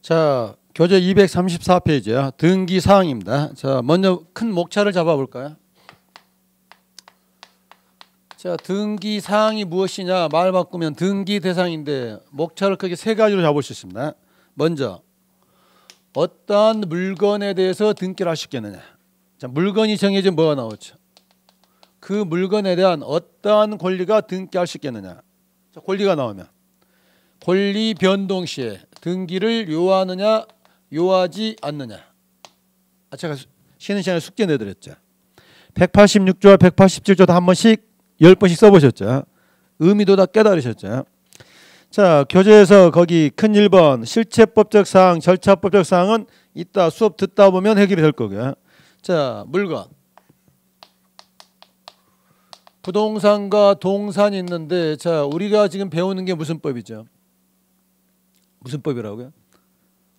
자, 교재 234페이지야. 등기 사항입니다. 자, 먼저 큰 목차를 잡아볼까요? 자, 등기 사항이 무엇이냐? 말 바꾸면 등기 대상인데 목차를 크게 세 가지로 잡을 수 있습니다. 먼저 어떠한 물건에 대해서 등기를 할 수 있겠느냐? 자, 물건이 정해지면 뭐가 나오죠? 그 물건에 대한 어떠한 권리가 등기할 수 있겠느냐? 자, 권리가 나오면 권리 변동 시에 등기를 요하느냐 요하지 않느냐. 제가 쉬는 시간에 숙제 내드렸죠. 186조와 187조도 한 번씩 10번씩 써보셨죠. 의미도 다 깨달으셨죠. 자, 교재에서 거기 큰 1번 실체법적 사항, 절차법적 사항은 이따 수업 듣다 보면 해결이 될 거고요. 자, 물건 부동산과 동산이 있는데, 자, 우리가 지금 배우는 게 무슨 법이죠? 무슨 법이라고요?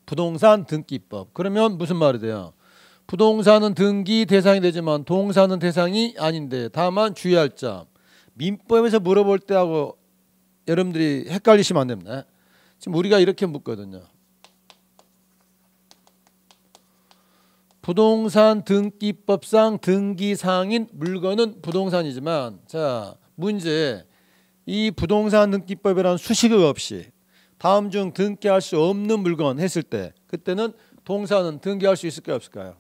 부동산 등기법. 그러면 무슨 말이 돼요? 부동산은 등기 대상이 되지만 동산은 대상이 아닌데, 다만 주의할 점. 민법에서 물어볼 때하고 여러분들이 헷갈리시면 안 됩니다. 지금 우리가 이렇게 묻거든요. 부동산 등기법상 등기사항인 물건은 부동산이지만, 자, 문제, 이 부동산 등기법이라는 수식어 없이 다음 중 등기할 수 없는 물건 했을 때, 그때는 동산은 등기할 수 있을까요, 없을까요?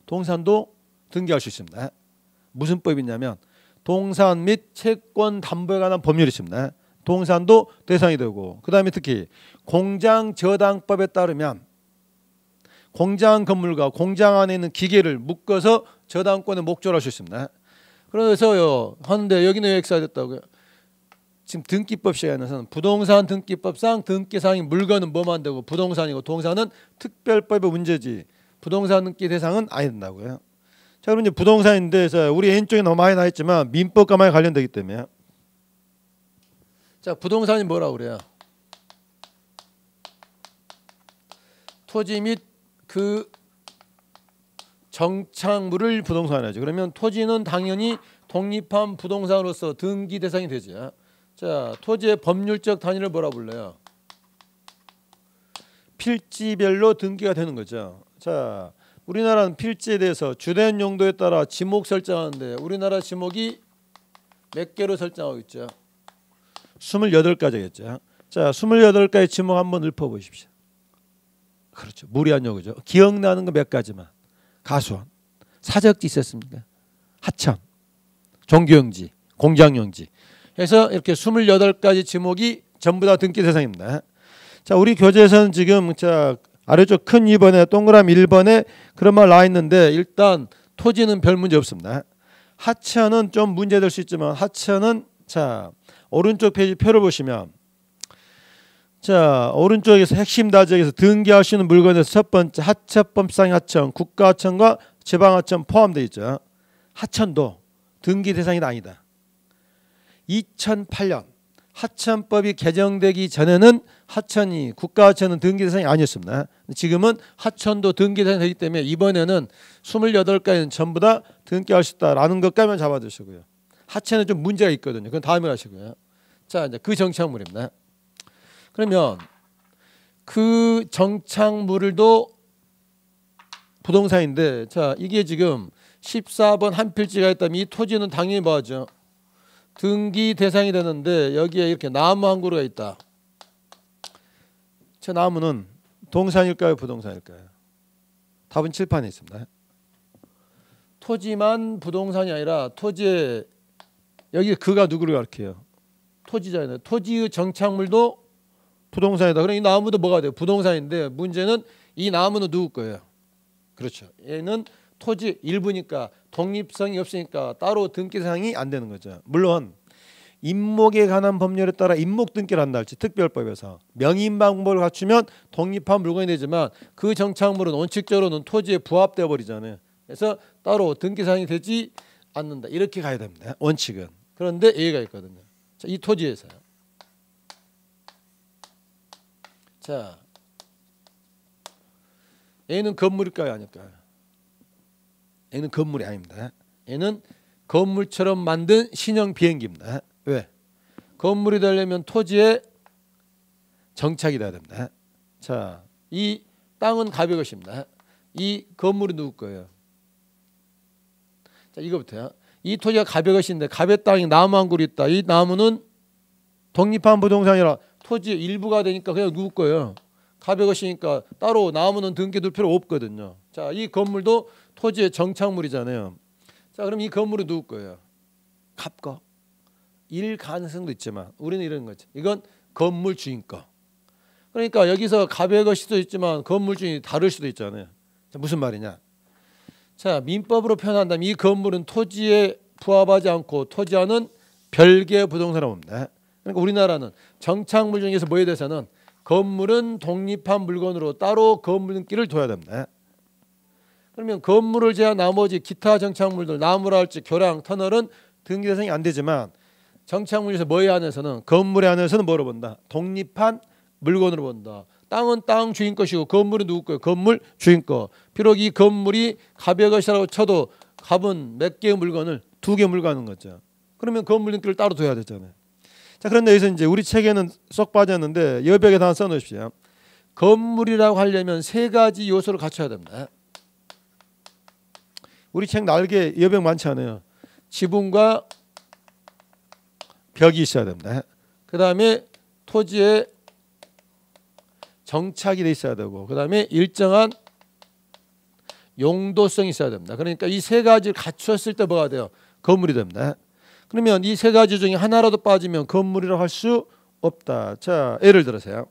동산도 등기할 수 있습니다. 무슨 법이 있냐면 동산 및 채권 담보에 관한 법률이 있습니다. 동산도 대상이 되고, 그 다음에 특히 공장저당법에 따르면 공장 건물과 공장 안에 있는 기계를 묶어서 저당권에 목조할 수 있습니다. 그래서요 하는데 여기는 왜 엑스화됐다고요? 지금 등기법 시간에서는 부동산 등기법상 등기사항인 물건은 뭐만 되고 부동산이고, 동산은 특별법의 문제지 부동산 등기 대상은 아니 된다고요. 자, 그럼 이제 부동산인데, 자, 우리 N쪽에 너무 많이 나와 있지만 민법과 많이 관련되기 때문에, 자, 부동산이 뭐라고 그래요? 토지 및 그 정착물을 부동산이죠. 그러면 토지는 당연히 독립한 부동산으로서 등기 대상이 되죠. 자, 토지의 법률적 단위를 뭐라 불러요? 필지별로 등기가 되는 거죠. 자, 우리나라는 필지에 대해서 주된 용도에 따라 지목 설정하는데, 우리나라 지목이 몇 개로 설정하고 있죠? 28가지겠죠. 자, 28가지 지목 한번 읊어보십시오. 그렇죠. 무리한 요구죠. 기억나는 거 몇 가지만. 가수원, 사적지 있었습니까? 하천, 종교용지, 공장용지 해서 이렇게 28가지 지목이 전부 다 등기 대상입니다. 자, 우리 교재에서는 지금, 자, 아래쪽 큰 2번에 동그라미 1번에 그런 말 나와 있는데, 일단 토지는 별 문제 없습니다. 하천은 좀 문제될 수 있지만, 하천은, 자, 오른쪽 페이지 표를 보시면, 자, 오른쪽에서 핵심 다지역에서 등기할 수 있는 물건에서 첫 번째 하천법상 하천, 국가하천과 지방하천 포함되어 있죠. 하천도 등기 대상이 아니다. 2008년 하천법이 개정되기 전에는 하천이, 국가하천은 등기 대상이 아니었습니다. 지금은 하천도 등기 대상이 되기 때문에 이번에는 28가지는 전부 다 등기할 수 있다라는 것까지만 잡아두시고요. 하천은 좀 문제가 있거든요. 그건 다음에 하시고요. 자, 이제 그 정착물입니다. 그러면 그 정착물도 부동산인데, 자, 이게 지금 14번 한 필지가 있다면 이 토지는 당연히 뭐하죠? 등기 대상이 되는데, 여기에 이렇게 나무 한 그루가 있다. 저 나무는 동산일까요, 부동산일까요? 답은 칠판에 있습니다. 토지만 부동산이 아니라 토지에, 여기 그가 누구를 가리켜요? 토지잖아요. 토지의 정착물도 부동산이다. 그럼 이 나무도 뭐가 돼요? 부동산인데, 문제는 이 나무는 누구 거예요? 그렇죠. 얘는 토지 일부니까 독립성이 없으니까 따로 등기 대상이 안 되는 거죠. 물론 임목에 관한 법률에 따라 임목 등기를 한다 할지 특별법에서 명인 방법을 갖추면 독립한 물건이 되지만, 그 정착물은 원칙적으로는 토지에 부합되어 버리잖아요. 그래서 따로 등기 대상이 되지 않는다. 이렇게 가야 됩니다. 원칙은. 그런데 예외가 있거든요. 자, 이 토지에서요. 자, 얘는 건물일까요, 아닐까요? 얘는 건물이 아닙니다. 얘는 건물처럼 만든 신형 비행기입니다. 왜? 건물이 되려면 토지에 정착이 돼야 됩니다. 자, 이 땅은 갑의 것입니다. 이 건물이 누구 거예요? 자, 이거부터요. 이 토지가 갑의 것인데 갑의 땅에 나무 한 그루 있다. 이 나무는 독립한 부동산이라 토지의 일부가 되니까 그냥 누구 거예요? 갑의 것이니까 따로 나무는 등기둘 필요 없거든요. 자, 이 건물도 토지의 정착물이잖아요. 자, 그럼 이 건물은 누구 거예요? 갑 거. 일 가능성도 있지만 우리는 이런 거죠. 이건 건물 주인 거. 그러니까 여기서 갑의 것일 수도 있지만 건물 주인이 다를 수도 있잖아요. 자, 무슨 말이냐? 자, 민법으로 표현한다면 이 건물은 토지에 부합하지 않고 토지와는 별개의 부동산이라고 봅니다. 그러니까 우리나라는 정착물 중에서 뭐에 대해서는 건물은 독립한 물건으로 따로 건물 등기를 둬야 됩니다. 그러면 건물을 제한 나머지 기타 정착물들 나무라 할지 교량, 터널은 등기 대상이 안 되지만 정착물에서 뭐에 한해서는 건물에 한해서는 뭐로 본다? 독립한 물건으로 본다. 땅은 땅 주인 것이고 건물은 누구 거예요? 건물 주인 거. 비록 이 건물이 갑의 것이라고 쳐도 갑은 몇 개의 물건을 두 개 물건하는 거죠. 그러면 건물 등기를 따로 둬야 되잖아요. 자, 그런데 여기서 이제 우리 책에는 쏙 빠졌는데 여백에 다 써놓으십시오. 건물이라고 하려면 세 가지 요소를 갖춰야 됩니다. 우리 책 날개 여백 많지 않아요. 지붕과 벽이 있어야 됩니다. 그 다음에 토지에 정착이 돼 있어야 되고 그 다음에 일정한 용도성이 있어야 됩니다. 그러니까 이 세 가지를 갖추었을 때 뭐가 돼요? 건물이 됩니다. 그러면 이 세 가지 중에 하나라도 빠지면 건물이라고 할 수 없다. 자, 예를 들어서요.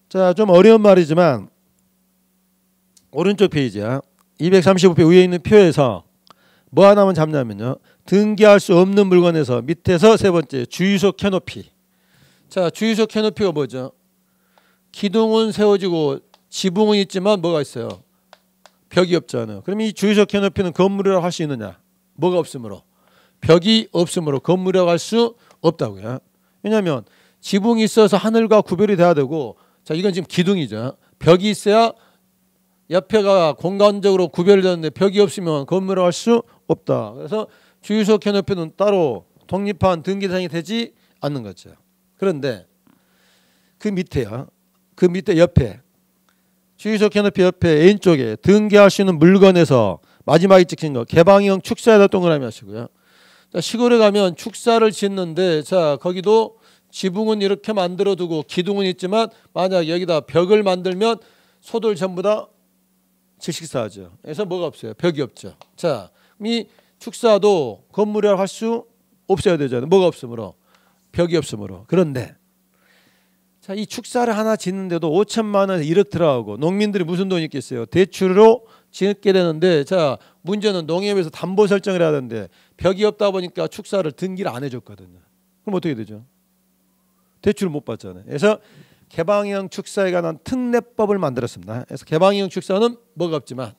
자, 좀 어려운 말이지만 오른쪽 페이지야. 235표 위에 있는 표에서 뭐 하나만 잡냐면요. 등기할 수 없는 물건에서 밑에서 세 번째 주유소 캐노피. 자, 주유소 캐노피가 뭐죠? 기둥은 세워지고 지붕은 있지만 뭐가 있어요? 벽이 없잖아요. 그럼 이 주유소 캐노피는 건물이라고 할 수 있느냐? 뭐가 없으므로? 벽이 없으므로 건물이라고 할 수 없다고요. 왜냐하면 지붕이 있어서 하늘과 구별이 돼야 되고 자, 이건 지금 기둥이죠. 벽이 있어야 옆에가 공간적으로 구별되는데 벽이 없으면 건물이라고 할 수 없다. 그래서 주유소 캐노피는 따로 독립한 등기 대상이 되지 않는 거죠. 그런데 그 밑에요. 그 밑에 옆에 주유소 캐노피 옆에 왼쪽에 등기할 수 있는 물건에서 마지막에 찍힌 거 개방형 축사에다 동그라미 하시고요. 자, 시골에 가면 축사를 짓는데 자, 거기도 지붕은 이렇게 만들어 두고 기둥은 있지만 만약 여기다 벽을 만들면 소들 전부 다 질식사하죠. 그래서 뭐가 없어요? 벽이 없죠. 자, 이 축사도 건물이라고 할 수 없어야 되잖아요. 뭐가 없으므로? 벽이 없으므로. 그런데 자, 이 축사를 하나 짓는데도 5천만 원 1억 들어가고 농민들이 무슨 돈이 있겠어요? 대출로 짓게 되는데 자, 문제는 농협에서 담보 설정을 해야 되는데 벽이 없다 보니까 축사를 등기를 안 해줬거든요. 그럼 어떻게 되죠? 대출을 못 받잖아요. 그래서 개방형 축사에 관한 특례법을 만들었습니다. 그래서 개방형 축사는 뭐가 없지만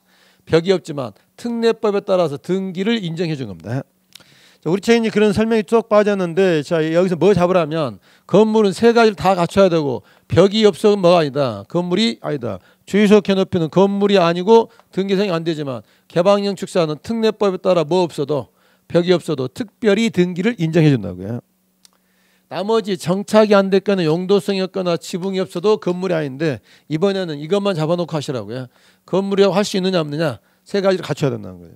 벽이 없지만 특례법에 따라서 등기를 인정해 준 겁니다. 자, 우리 책이 그런 설명이 쭉 빠졌는데 자, 여기서 뭐 잡으라면 건물은 세 가지를 다 갖춰야 되고 벽이 없어도 뭐가 아니다. 건물이 아니다. 주유소 캐노피는 건물이 아니고 등기성이 안 되지만 개방형 축사는 특례법에 따라 뭐 없어도 벽이 없어도 특별히 등기를 인정해 준다고요. 나머지 정착이 안 됐거나 용도성이 없거나 지붕이 없어도 건물이 아닌데 이번에는 이것만 잡아놓고 하시라고요. 건물이라고 할 수 있느냐 없느냐 세 가지를 갖춰야 된다는 거예요.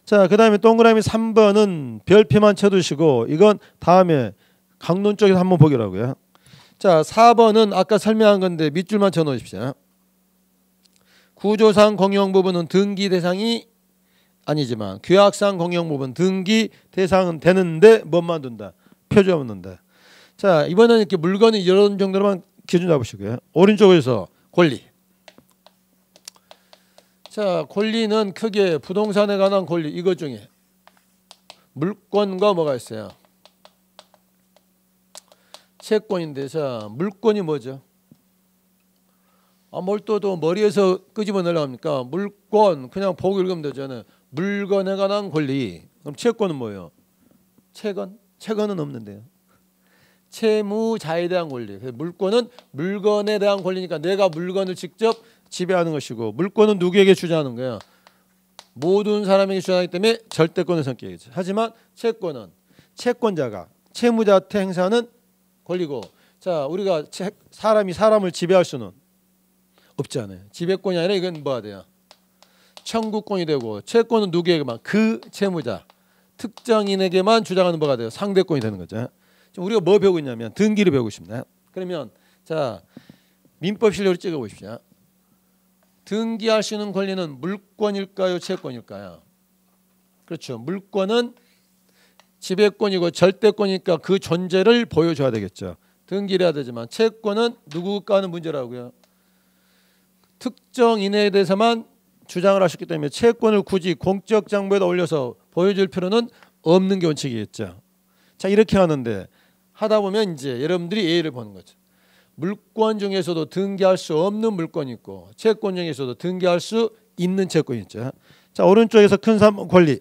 자, 그 다음에 동그라미 3번은 별표만 쳐두시고 이건 다음에 강론 쪽에서 한번 보기라고요. 자, 4번은 아까 설명한 건데 밑줄만 쳐놓으십시오. 구조상 공용 부분은 등기 대상이 아니지만 규약상 공용 부분 등기 대상은 되는데 뭐만 둔다? 표지 없는데. 자, 이번에는 이렇게 물건이 이런 정도로만 기준 잡으시고요. 오른쪽에서 권리. 자, 권리는 크게 부동산에 관한 권리 이것 중에 물권과 뭐가 있어요? 채권인데 자, 물권이 뭐죠? 뭘 또 머리에서 끄집어내려고 합니까? 물권 그냥 보고 읽으면 되잖아요. 물건에 관한 권리. 그럼 채권은 뭐예요? 채권은 없는데요. 채무자에 대한 권리. 물권은 물건에 대한 권리니까 내가 물건을 직접 지배하는 것이고 물권은 누구에게 주장하는 거예요? 모든 사람에게 주장하기 때문에 절대권의 성격이죠. 하지만 채권은 채권자가 채무자한테 행사하는 권리고 자, 우리가 사람이 사람을 지배할 수는 없잖아요. 지배권이 아니라 이건 뭐가 돼요? 청구권이 되고 채권은 누구에게만? 그 채무자 특정인에게만 주장하는 뭐가 돼요? 상대권이 되는 거죠. 지금 우리가 뭐 배우고 있냐면 등기를 배우고 있습니다. 그러면 자 민법 실력을 찍어 보십시오. 등기할 수 있는 권리는 물권일까요? 채권일까요? 그렇죠. 물권은 지배권이고 절대권이니까 그 존재를 보여줘야 되겠죠. 등기를 해야 되지만 채권은 누구가 하는 문제라고요. 특정인에 대해서만 주장을 하셨기 때문에 채권을 굳이 공적 장부에다 올려서 보여줄 필요는 없는 게 원칙이겠죠. 자 이렇게 하는데 하다 보면 이제 여러분들이 예를 보는 거죠. 물권 중에서도 등기할 수 없는 물권이 있고 채권 중에서도 등기할 수 있는 채권이 있죠. 자 오른쪽에서 큰 3번 권리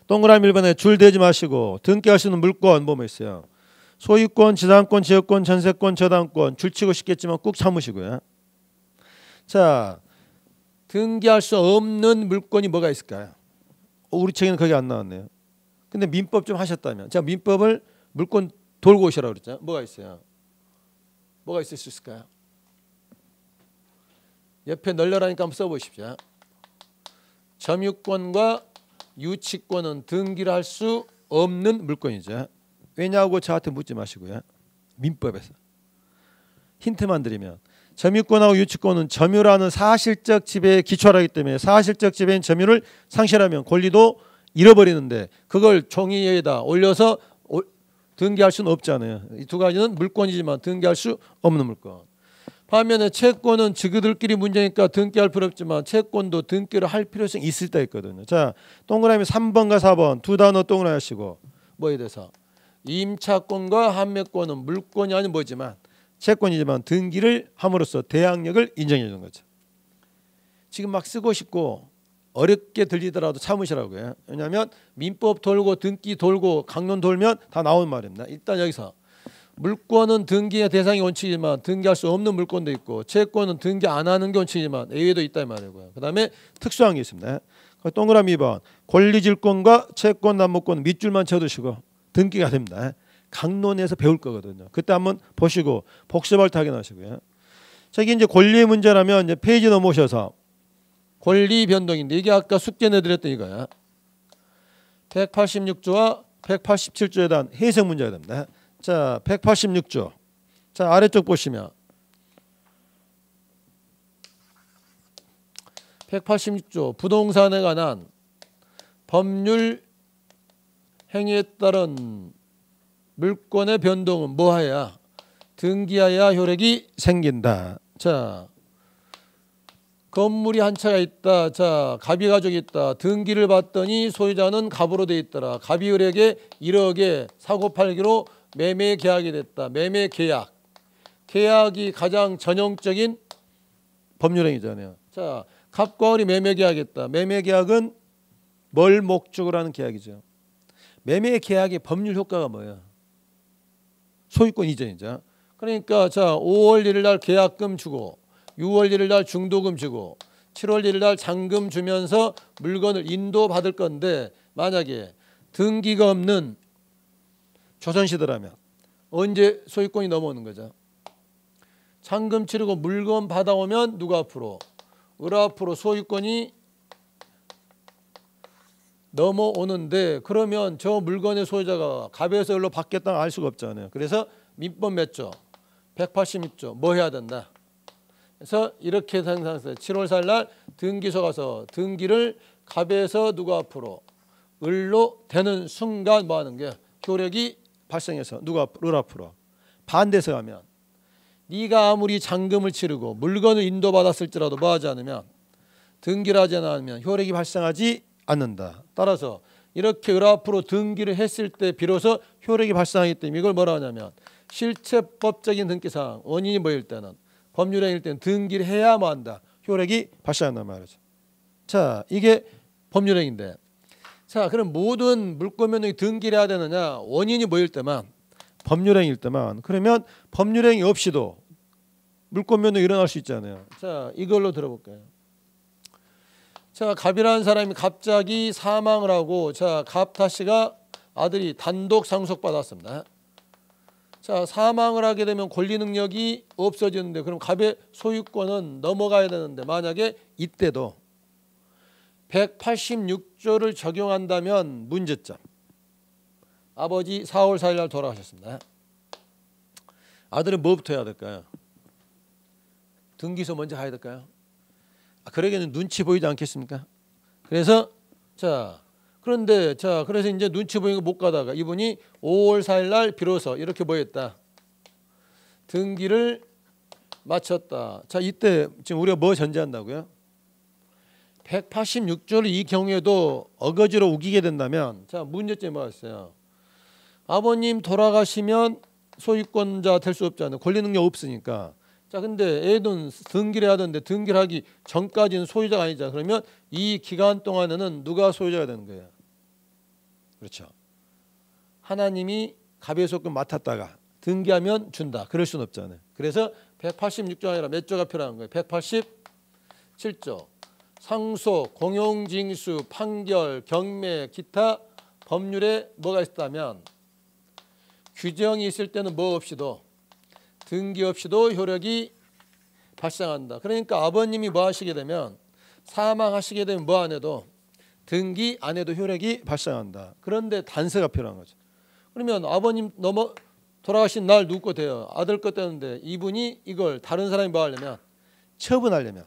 동그라미 1번에 줄 대지 마시고 등기할 수 있는 물권 뭐뭐 있어요. 소유권, 지상권, 지역권, 전세권, 저당권 줄치고 싶겠지만 꾹 참으시고요. 자 등기할 수 없는 물권이 뭐가 있을까요? 우리 책에는 거기 안 나왔네요. 근데 민법 좀 하셨다면 자 민법을 물권 돌고 오시라고 그랬잖아요. 뭐가 있어요? 뭐가 있을 수 있을까요? 옆에 널널하니까 한번 써보십시오. 점유권과 유치권은 등기를 할 수 없는 물권이죠. 왜냐고 저한테 묻지 마시고요. 민법에서 힌트만 드리면 점유권하고 유치권은 점유라는 사실적 지배에 기초하기 때문에 사실적 지배인 점유를 상실하면 권리도 잃어버리는데 그걸 종이에다 올려서 등기할 수는 없잖아요. 이 두 가지는 물권이지만 등기할 수 없는 물권. 반면에 채권은 지그들끼리 문제니까 등기할 필요 없지만 채권도 등기를 할 필요성이 있을 때 있거든요. 자 동그라미 3번과 4번 두 단어 동그라미 하시고 뭐에 대해서 임차권과 판매권은 물권이 아닌 뭐지만 채권이지만 등기를 함으로써 대항력을 인정해 주는 거죠. 지금 막 쓰고 싶고 어렵게 들리더라도 참으시라고요. 왜냐하면 민법 돌고 등기 돌고 강론 돌면 다 나오는 말입니다. 일단 여기서 물권은 등기의 대상이 원칙이지만 등기할 수 없는 물권도 있고 채권은 등기 안 하는 게 원칙이지만 예외도 있다 이 말이고요. 그 다음에 특수한 게 있습니다. 동그라미 2번 권리질권과 채권 남모권 밑줄만 쳐두시고 등기가 됩니다. 강론에서 배울 거거든요. 그때 한번 보시고 복습할 때 확인하시고요. 자 이게 이제 권리의 문제라면 이제 페이지 넘어오셔서 권리 변동인데 이게 아까 숙제 내드렸던 이거야. 186조와 187조에 대한 해석 문제가 됩니다. 자 186조 자 아래쪽 보시면 186조 부동산에 관한 법률 행위에 따른 물권의 변동은 뭐하야? 등기하여야 효력이 생긴다. 자 건물이 한 채가 있다. 자 갑이 가족이 있다. 등기를 받더니 소유자는 갑으로 돼 있더라. 갑이 을에게 1억에 사고 팔기로 매매 계약이 됐다. 매매 계약. 계약이 가장 전형적인 법률행위잖아요. 자 갑과 을이 매매 계약했다. 매매 계약은 뭘 목적으로 하는 계약이죠. 매매 계약의 법률 효과가 뭐예요? 소유권 이전이죠. 그러니까 자 5월 1일 날 계약금 주고 6월 1일 날 중도금 주고 7월 1일 날 잔금 주면서 물건을 인도받을 건데 만약에 등기가 없는 조선시대라면 언제 소유권이 넘어오는 거죠? 잔금 치르고 물건 받아오면 누가 앞으로? 을 앞으로 소유권이 넘어오는데 그러면 저 물건의 소유자가 갑에서 을로 받겠다는 알 수가 없잖아요. 그래서 민법 몇 조? 186조 뭐 해야 된다? 그래서 이렇게 생각했어요. 7월 4일 날 등기소 가서 등기를 갑에서 누가 앞으로 을로 되는 순간 뭐 하는 게 효력이 발생해서 누가 앞으로? 을 앞으로. 반대서 가면 네가 아무리 잔금을 치르고 물건을 인도받았을지라도 뭐 하지 않으면 등기를 하지 않으면 효력이 발생하지 않는다. 따라서 이렇게 을 앞으로 등기를 했을 때 비로소 효력이 발생하기 때문에 이걸 뭐라 하냐면 실체법적인 등기사항 원인이 뭐일 때는 법률행위일 때는 등기를 해야만 한다. 효력이 발생한단 말이죠. 자 이게 법률행위인데 자 그럼 모든 물권면허에 등기를 해야 되느냐 원인이 뭐일 때만 법률행위일 때만 그러면 법률행위 없이도 물권면허 일어날 수 있잖아요. 자 이걸로 들어볼까요? 자 갑이라는 사람이 갑자기 사망을 하고 자 갑 다씨가 아들이 단독 상속받았습니다. 자, 사망을 하게 되면 권리 능력이 없어지는데 그럼 갑의 소유권은 넘어가야 되는데 만약에 이때도 186조를 적용한다면 문제점. 아버지 4월 4일 날 돌아가셨습니다. 아들은 뭐부터 해야 될까요? 등기소 먼저 가야 될까요? 그러기에는 눈치 보이지 않겠습니까? 그래서 그런데 그래서 이제 눈치 보이는 거 못 가다가 이분이 5월 4일 날 비로소 이렇게 뭐 했다? 등기를 마쳤다. 자, 이때 지금 우리가 뭐 전제한다고요? 186조를 이 경우에도 어거지로 우기게 된다면 자, 문제점이 뭐였어요? 아버님 돌아가시면 소유권자 될 수 없잖아요. 권리 능력 없으니까. 자, 근데 애는 등기를 해야 되는데 등기를 하기 전까지는 소유자가 아니잖아. 그러면 이 기간 동안에는 누가 소유자가 되는 거예요? 그렇죠. 하나님이 갑의 소유권 맡았다가 등기하면 준다. 그럴 수는 없잖아요. 그래서 186조 아니라 몇 조가 필요한 거예요? 187조. 상속, 공용징수, 판결, 경매, 기타 법률에 뭐가 있다면 규정이 있을 때는 뭐 없이도 등기 없이도 효력이 발생한다. 그러니까 아버님이 뭐 하시게 되면 사망하시게 되면 뭐 안 해도 등기 안 해도 효력이 발생한다. 그런데 단서가 필요한 거죠. 그러면 아버님 돌아가신 날 누구 거 돼요? 아들 거 되는데 이분이 이걸 다른 사람이 뭐 하려면 처분하려면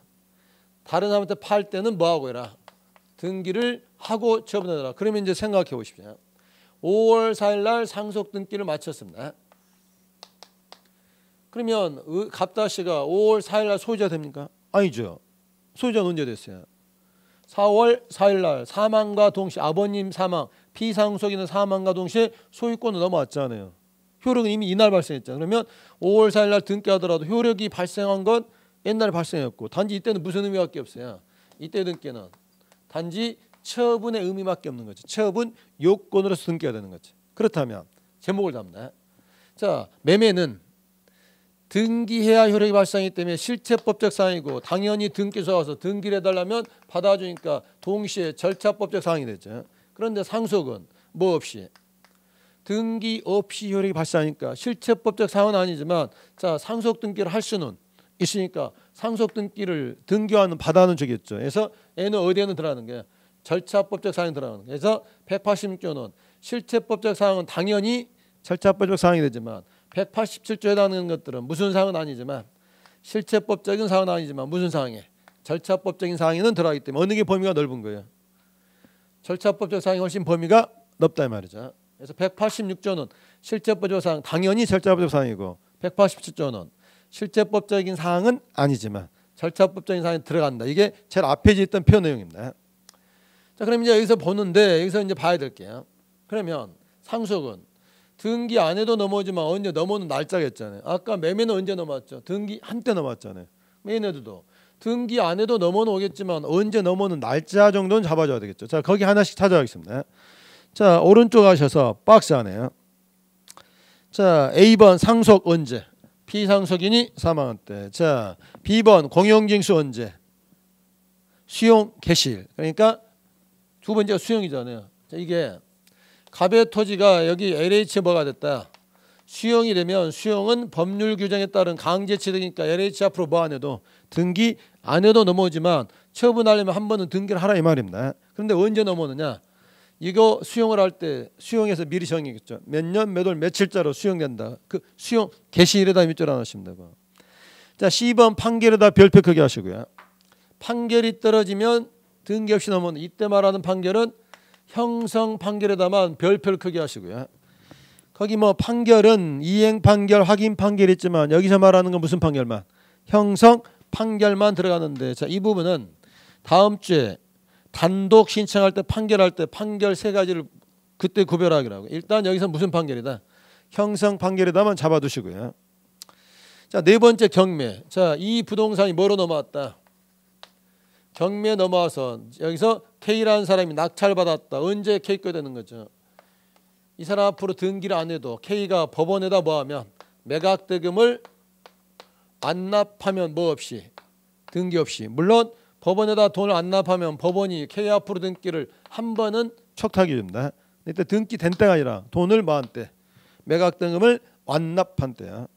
다른 사람한테 팔 때는 뭐 하고 해라? 등기를 하고 처분하라. 그러면 이제 생각해 보십시오. 5월 4일 날 상속 등기를 마쳤습니다. 그러면 갑다씨가 5월 4일 날 소유자 됩니까? 아니죠. 소유자는 언제 됐어요? 4월 4일 날 사망과 동시에 아버님 사망, 피상속인의 사망과 동시에 소유권은 넘어왔잖아요. 효력은 이미 이날 발생했잖아요. 그러면 5월 4일 날 등기하더라도 효력이 발생한 건 옛날에 발생했고 단지 이때는 무슨 의미밖에 없어요. 이때 등기는 단지 처분의 의미밖에 없는 거죠. 처분 요건으로서 등기가 되는 거죠. 그렇다면 제목을 잡니다. 자, 매매는 등기해야 효력이 발생하기 때문에 실체법적 사항이고 당연히 등기소에 와서 등기를 해달라면 받아주니까 동시에 절차법적 사항이 되죠. 그런데 상속은 뭐 없이 등기 없이 효력이 발생하니까 실체법적 사항은 아니지만 자, 상속 등기를 할 수는 있으니까 상속 등기를 등기하는 받아는 주겠죠. 그래서 얘는 어디에는 들어가는 게 절차법적 사항이 들어가는 거예요. 그래서 186조는 실체법적 사항은 당연히 절차법적 사항이 되지만 187조에 해당하는 것들은 무슨 사항은 아니지만 실체법적인 사항은 아니지만 무슨 사항에 절차법적인 사항에는 들어가기 때문에 어느 게 범위가 넓은 거예요. 절차법적 사항이 훨씬 범위가 넓다 이 말이죠. 그래서 186조는 실체법적 사항 당연히 절차법적 사항이고 187조는 실체법적인 사항은 아니지만 절차법적인 사항이 들어간다. 이게 제일 앞에 있던 표현 내용입니다. 자, 그럼 이제 여기서 보는데 여기서 이제 봐야 될게요. 그러면 상속은 등기 안 해도 넘어오지만 언제 넘어오는 날짜겠잖아요. 아까 매매는 언제 넘어왔죠? 등기 한때 넘어왔잖아요. 얘네들도 등기 안 해도 넘어는 오겠지만 언제 넘어오는 날짜 정도는 잡아줘야 되겠죠. 자, 거기 하나씩 찾아가겠습니다. 자, 오른쪽 하셔서 박스 안에요. 자, A번 상속 언제? 피상속인이 사망한 때. 자, B번 공용징수 언제? 수용 개시일. 그러니까 두 번째가 수용이잖아요. 자, 이게 갑의 토지가 여기 LH 뭐가 됐다. 수용이 되면 수용은 법률 규정에 따른 강제 취득이니까 LH 앞으로 뭐 안 해도 등기 안 해도 넘어오지만 처분하려면 한 번은 등기를 하라 이 말입니다. 그런데 언제 넘어오느냐? 이거 수용을 할 때 수용해서 미리 정했겠죠. 몇 년 몇 월 며칠자로 수용된다. 그 수용 개시일에다 밑줄 안 하시면 되고. 자, C번 판결에다 별표 크게 하시고요. 판결이 떨어지면 등기 없이 넘어오는 이때 말하는 판결은 형성 판결에다만 별표를 크게 하시고요. 거기 뭐 판결은 이행 판결, 확인 판결이 있지만 여기서 말하는 건 무슨 판결만? 형성 판결만 들어가는데 자, 이 부분은 다음 주에 단독 신청할 때 판결할 때 판결 세 가지를 그때 구별하기라고. 일단 여기서 무슨 판결이다? 형성 판결에다만 잡아두시고요. 자, 네 번째 경매. 자, 이 부동산이 뭐로 넘어왔다? 경매에 넘어와서 여기서 K라는 사람이 낙찰받았다. 언제 K 거 되는 거죠? 이 사람 앞으로 등기를 안 해도 K가 법원에다 뭐하면 매각대금을 안 납하면 뭐 없이 등기 없이 물론 법원에다 돈을 안 납하면 법원이 K 앞으로 등기를 한 번은 촉탁해 줍니다. 이때 등기 된 때가 아니라 돈을 뭐한 때 매각대금을 완납한 때야.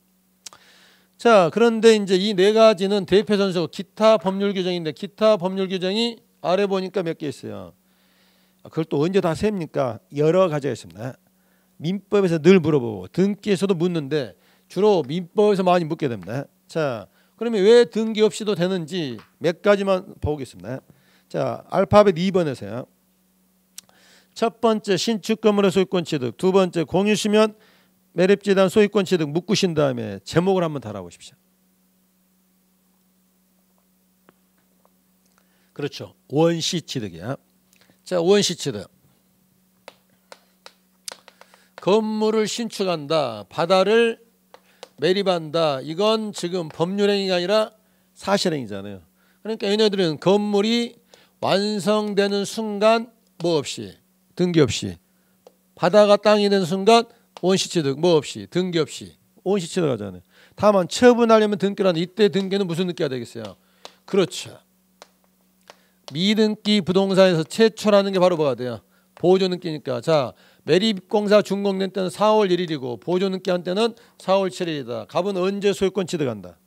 자, 그런데 이제 이 네 가지는 대표 선서고 기타 법률 규정인데 기타 법률 규정이 아래 보니까 몇 개 있어요. 그걸 또 언제 다 셉니까? 여러 가지가 있습니다. 민법에서 늘 물어보고 등기에서도 묻는데 주로 민법에서 많이 묻게 됩니다. 자, 그러면 왜 등기 없이도 되는지 몇 가지만 보겠습니다. 자, 알파벳 2번에서요. 첫 번째 신축 건물의 소유권 취득, 두 번째 공유시면 매립지단 소유권 취득 묶으신 다음에 제목을 한번 달아보십시오. 그렇죠. 원시 취득이야. 자, 원시 취득. 건물을 신축한다. 바다를 매립한다. 이건 지금 법률행위가 아니라 사실행위잖아요. 그러니까 얘네들은 건물이 완성되는 순간 뭐 없이 등기 없이 바다가 땅이 되는 순간 원시취득 뭐 없이 등기 없이 원시취득 하잖아요. 다만 처분하려면 등기라는 이때 등기는 무슨 등기가 되겠어요? 그렇죠. 미등기 부동산에서 최초라는 게 바로 뭐가 돼요? 보조등기니까. 자, 매립공사 준공된 때는 4월 1일이고 보조등기 한 때는 4월 7일이다. 갑은 언제 소유권 취득한다?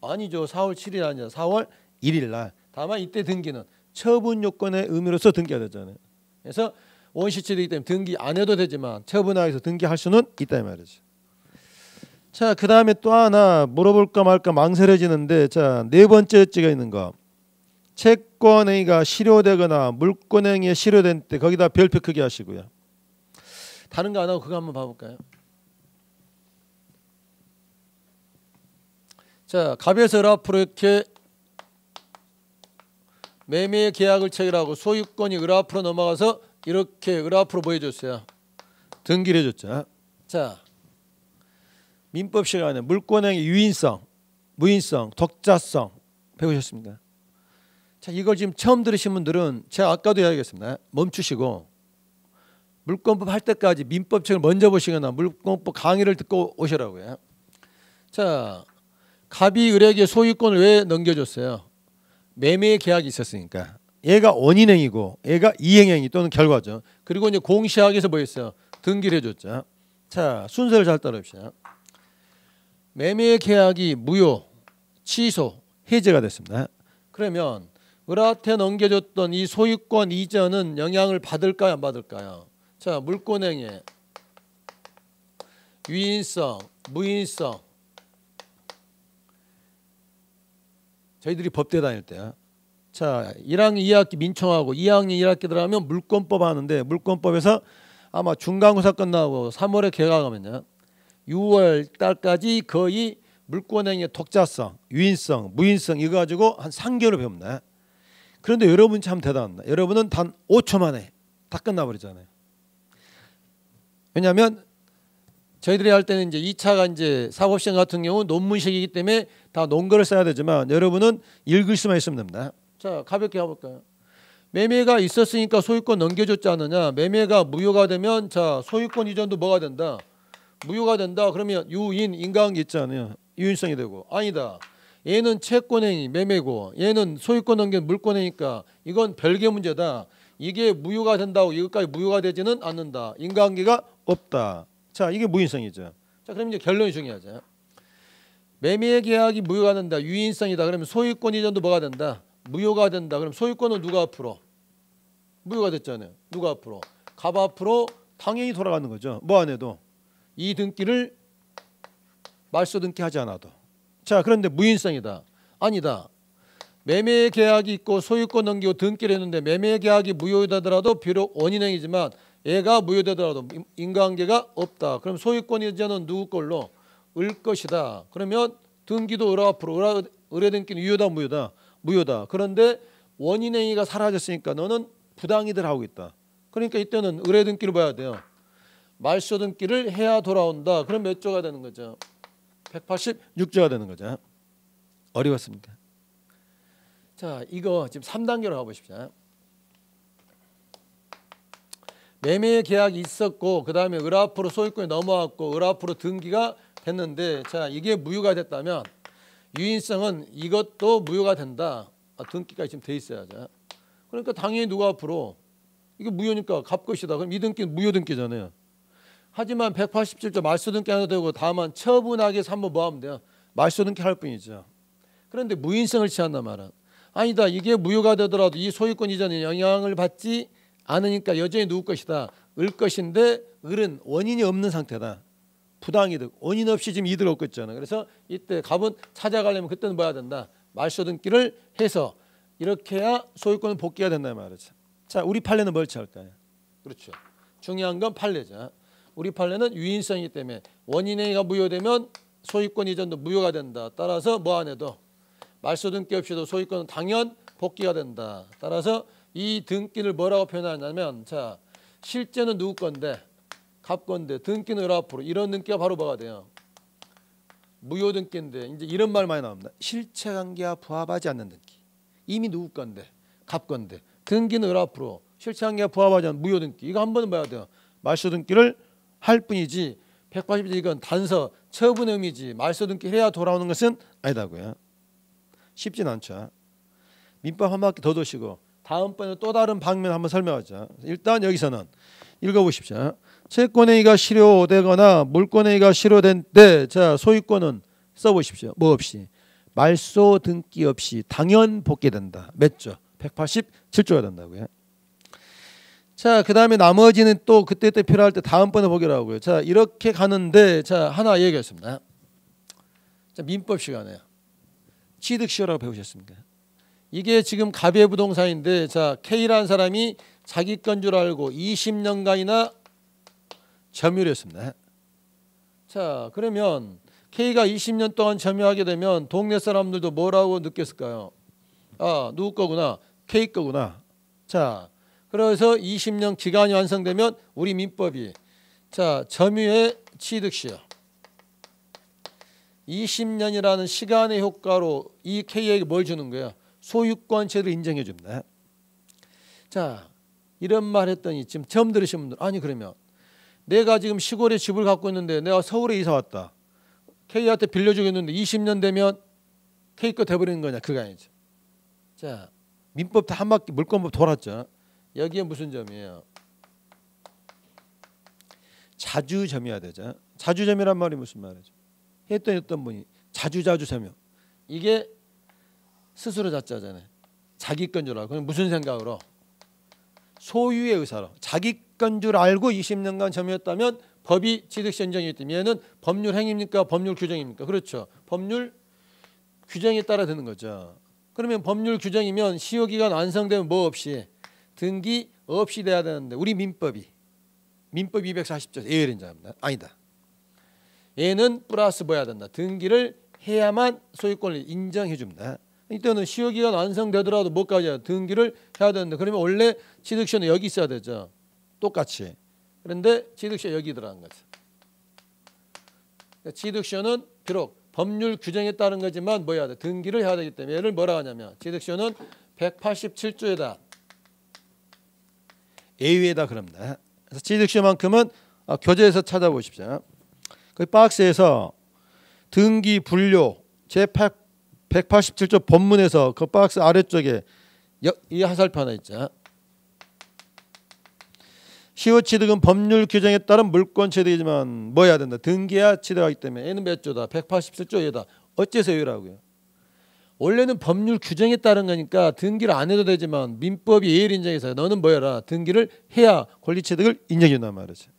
아니죠. 4월 7일 아니야. 4월 1일 날. 다만 이때 등기는 처분 요건의 의미로서 등기가 되잖아요. 그래서 원시취득이기 때문에 등기 안 해도 되지만 처분하기 위해서 등기할 수는 있다 이 말이죠. 자, 그 다음에 또 하나 물어볼까 말까 망설여지는데, 자, 네 번째 찌가 있는 거. 채권행위가 실효되거나 물권행위에 실효된 때 거기다 별표 크게 하시고요. 다른 거 안 하고 그거 한번 봐볼까요? 자, 갑에서 을 앞으로 이렇게 매매 계약을 체결하고 소유권이 을 앞으로 넘어가서 이렇게 을 앞으로 보여줬어요. 등기를 해줬죠. 자, 민법 시간에 물권행위 유인성, 무인성, 독자성 배우셨습니까? 자, 이걸 지금 처음 들으신 분들은 제가 아까도 이야기했습니다. 멈추시고 물권법 할 때까지 민법책을 먼저 보시거나 물권법 강의를 듣고 오시라고요. 자, 갑이 을에게 소유권을 왜 넘겨줬어요? 매매 계약이 있었으니까. 얘가 원인행위고 얘가 이행행위 또는 결과죠. 그리고 이제 공시하기에서 뭐 했어요? 등기를 해줬죠. 자, 순서를 잘 따라합시다. 매매 계약이 무효, 취소, 해제가 됐습니다. 그러면 을한테 넘겨줬던 이 소유권 이전은 영향을 받을까요, 안 받을까요? 자, 물권행위, 유인성, 무인성. 저희들이 법대 다닐 때요. 자, 1학년 2학기 민청하고 2학년 1학기 들어가면 물권법 하는데 물권법에서 아마 중간고사 끝나고 3월에 개강하면요. 6월 달까지 거의 물권행위의 독자성, 유인성, 무인성 이거 가지고 한 3개월을 배웁니다. 그런데 여러분 참 대단합니다. 여러분은 단 5초 만에 다 끝나버리잖아요. 왜냐하면 저희들이 할 때는 이제 2차가 이제 사법시험 같은 경우 논문식이기 때문에 다 논거를 써야 되지만 여러분은 읽을 수만 있으면 됩니다. 자, 가볍게 해볼까요? 매매가 있었으니까 소유권 넘겨줬지 않느냐? 매매가 무효가 되면 자, 소유권 이전도 뭐가 된다? 무효가 된다. 그러면 유인 인과관계 있잖아요. 유인성이 되고. 아니다. 얘는 채권행위 매매고 얘는 소유권 넘긴 물권행위니까 이건 별개 문제다. 이게 무효가 된다고 이것까지 무효가 되지는 않는다. 인과관계가 없다. 자, 이게 무인성이죠. 자, 그럼 이제 결론이 중요하죠. 매매 계약이 무효가 된다. 유인성이다. 그러면 소유권 이전도 뭐가 된다? 무효가 된다. 그럼 소유권은 누가 앞으로? 무효가 됐잖아요. 누가 앞으로? 갑 앞으로 당연히 돌아가는 거죠. 뭐 안 해도 이 등기를 말소 등기하지 않아도. 자, 그런데 무인성이다. 아니다. 매매 계약이 있고 소유권 넘기고 등기를 했는데 매매 계약이 무효되더라도 비록 원인행위지만 얘가 무효되더라도 인과관계가 없다. 그럼 소유권 이전은 누구 걸로? 을 것이다. 그러면 등기도 을 앞으로 을의 등기는 유효다 무효다? 무효다. 그런데 원인행위가 사라졌으니까 너는 부당이들 하고 있다. 그러니까 이때는 을의 등기를 봐야 돼요. 말소 등기를 해야 돌아온다. 그럼 몇 조가 되는 거죠? 186조가 되는 거죠. 어려웠습니까? 자, 이거 지금 3단계로 가보십시오. 매매 계약이 있었고 그 다음에 을 앞으로 소유권이 넘어왔고 을 앞으로 등기가 됐는데 자, 이게 무효가 됐다면 유인성은 이것도 무효가 된다. 등기가 지금 돼 있어야죠. 그러니까 당연히 누가 앞으로 이게 무효니까 갑 것이다. 그럼 이 등기는 무효 등기잖아요. 하지만 187조 말소등기 하나 되고 다만 처분하기 위해서 한번 뭐 하면 돼요? 말소등기 할 뿐이죠. 그런데 무인성을 취한단 말은 아니다. 이게 무효가 되더라도 이 소유권 이전에 영향을 받지 않으니까 여전히 누구 것이다. 을 것인데 을은 원인이 없는 상태다. 부당이득. 원인 없이 지금 이득을 얻고 있잖아요. 그래서 이때 갑은 찾아가려면 그때는 뭐 해야 된다. 말소등기를 해서 이렇게 해야 소유권은 복귀가 된다는 말이죠. 자, 우리 판례는 뭘 취할까요? 그렇죠. 중요한 건 판례죠. 우리 판례는 유인성이기 때문에 원인행위가 무효되면 소유권 이전도 무효가 된다. 따라서 뭐 안 해도 말소등기 없이도 소유권은 당연 복귀가 된다. 따라서 이 등기를 뭐라고 표현하냐면 자 실제는 누구 건데 갑 건데 등기는 을 앞으로 이런 등기가 바로 뭐가 돼요? 무효 등기인데 이제 이런 말 많이 나옵니다. 실체관계와 부합하지 않는 등기. 이미 누구 건데 갑 건데 등기는 을 앞으로 실체관계와 부합하지 않는 무효 등기. 이거 한 번은 봐야 돼요. 말소등기를 할 뿐이지 180조 이건 단서 처분 의미지 말소등기 해야 돌아오는 것은 아니다고요. 쉽진 않죠. 민법 한 바퀴 더 도시고 다음번에 또 다른 방면 한번 설명하자. 일단 여기서는 읽어보십시오. 채권행위가 실효되거나 물권행위가 실효된 때 자 소유권은 써보십시오. 뭐 없이 말소등기 없이 당연 복귀된다. 몇 조? 187조가 된다고요. 자, 그 다음에 나머지는 또 그때 필요할 때 다음번에 보기로 하고요. 자, 이렇게 가는데 자 하나 얘기했습니다. 자, 민법 시간에 취득시효라고 배우셨습니까? 이게 지금 갑의 부동산인데 자 K라는 사람이 자기 건 줄 알고 20년간이나 점유를 했습니다. 자, 그러면 K가 20년 동안 점유하게 되면 동네 사람들도 뭐라고 느꼈을까요? 아, 누구 거구나. K 거구나. 자, 그래서 20년 기간이 완성되면 우리 민법이 자 점유의 취득시효 20년이라는 시간의 효과로 이 K에게 뭘 주는 거예요? 소유권 제도를 인정해 줍니다. 자, 이런 말 했더니 지금 처음 들으신 분들 아니 그러면 내가 지금 시골에 집을 갖고 있는데 내가 서울에 이사 왔다. K한테 빌려주겠는데 20년 되면 K 거 돼버리는 거냐? 그거 아니죠. 자, 민법 다 한 바퀴 물권법 돌았죠. 여기에 무슨 점이에요? 자주 점유해야 되죠. 자주 점유란 말이 무슨 말이죠? 했더니 어떤 분이 자주 점유. 이게 스스로 자짜잖아요. 자기 건 줄 알고. 그럼 무슨 생각으로? 소유의 의사로. 자기 건 줄 알고 20년간 점유했다면 법이 취득시 인정이기 때문에 얘는 법률 행위입니까? 법률 규정입니까? 그렇죠. 법률 규정에 따라 되는 거죠. 그러면 법률 규정이면 시효기간 완성되면 뭐 없이 등기 없이 돼야 되는데 우리 민법 240조 예외인자입니다. 아니다. 얘는 플러스 뭐 해야 된다. 등기를 해야만 소유권을 인정해 줍니다. 이때는 시효기간 완성되더라도 뭐까지 해야 등기를 해야 되는데 그러면 원래 취득시효는 여기 있어야 되죠. 똑같이. 그런데 취득시효 여기 들어간 거죠. 취득시효는 비록 법률 규정에 따른 거지만 뭐 해야 돼? 등기를 해야 되기 때문에 얘를 뭐라 하냐면 취득시효는 187조에다 예외다 그럽니다. 그래서 취득시효만큼은 교재에서 찾아보십시오. 그 박스에서 등기 분료 제187조 본문에서 그 박스 아래쪽에 이 하살표 하나 있죠. 시효 취득은 법률 규정에 따른 물권 취득이지만 뭐 해야 된다. 등기해야 취득하기 때문에 얘는 몇 조다? 187조에다. 어째서 예외라고요? 원래는 법률 규정에 따른 거니까 등기를 안 해도 되지만 민법이 예외를 인정해서 너는 뭐 해라. 등기를 해야 권리 취득을 인정해 준단 말이죠.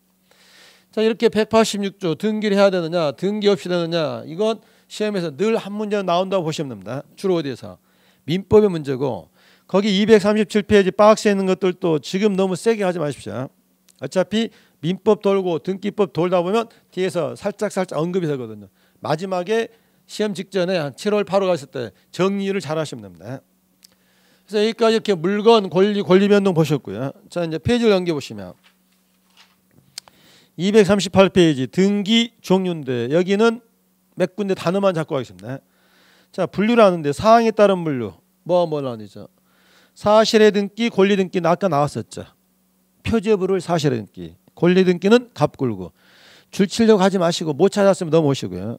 자, 이렇게 186조 등기를 해야 되느냐 등기 없이 되느냐 이건 시험에서 늘 한 문제 나온다고 보시면 됩니다. 주로 어디에서? 민법의 문제고 거기 237페이지 박스에 있는 것들도 지금 너무 세게 하지 마십시오. 어차피 민법 돌고 등기법 돌다 보면 뒤에서 살짝 언급이 되거든요. 마지막에 시험 직전에 한 7월 8월 갔을 때 정리를 잘 하시면 됩니다. 그래서 여기까지 이렇게 물건 권리 변동 보셨고요. 자, 이제 페이지를 넘겨 보시면 238페이지 등기 종류인데 여기는 몇 군데 단어만 잡고 가겠습니다. 자, 분류를 하는데 사항에 따른 분류 뭐 나뉘죠. 사실의 등기, 권리 등기는 아까 나왔었죠. 표제부를 사실의 등기, 권리 등기는 갑굴고 줄치려고 하지 마시고 못 찾았으면 넘어오시고요.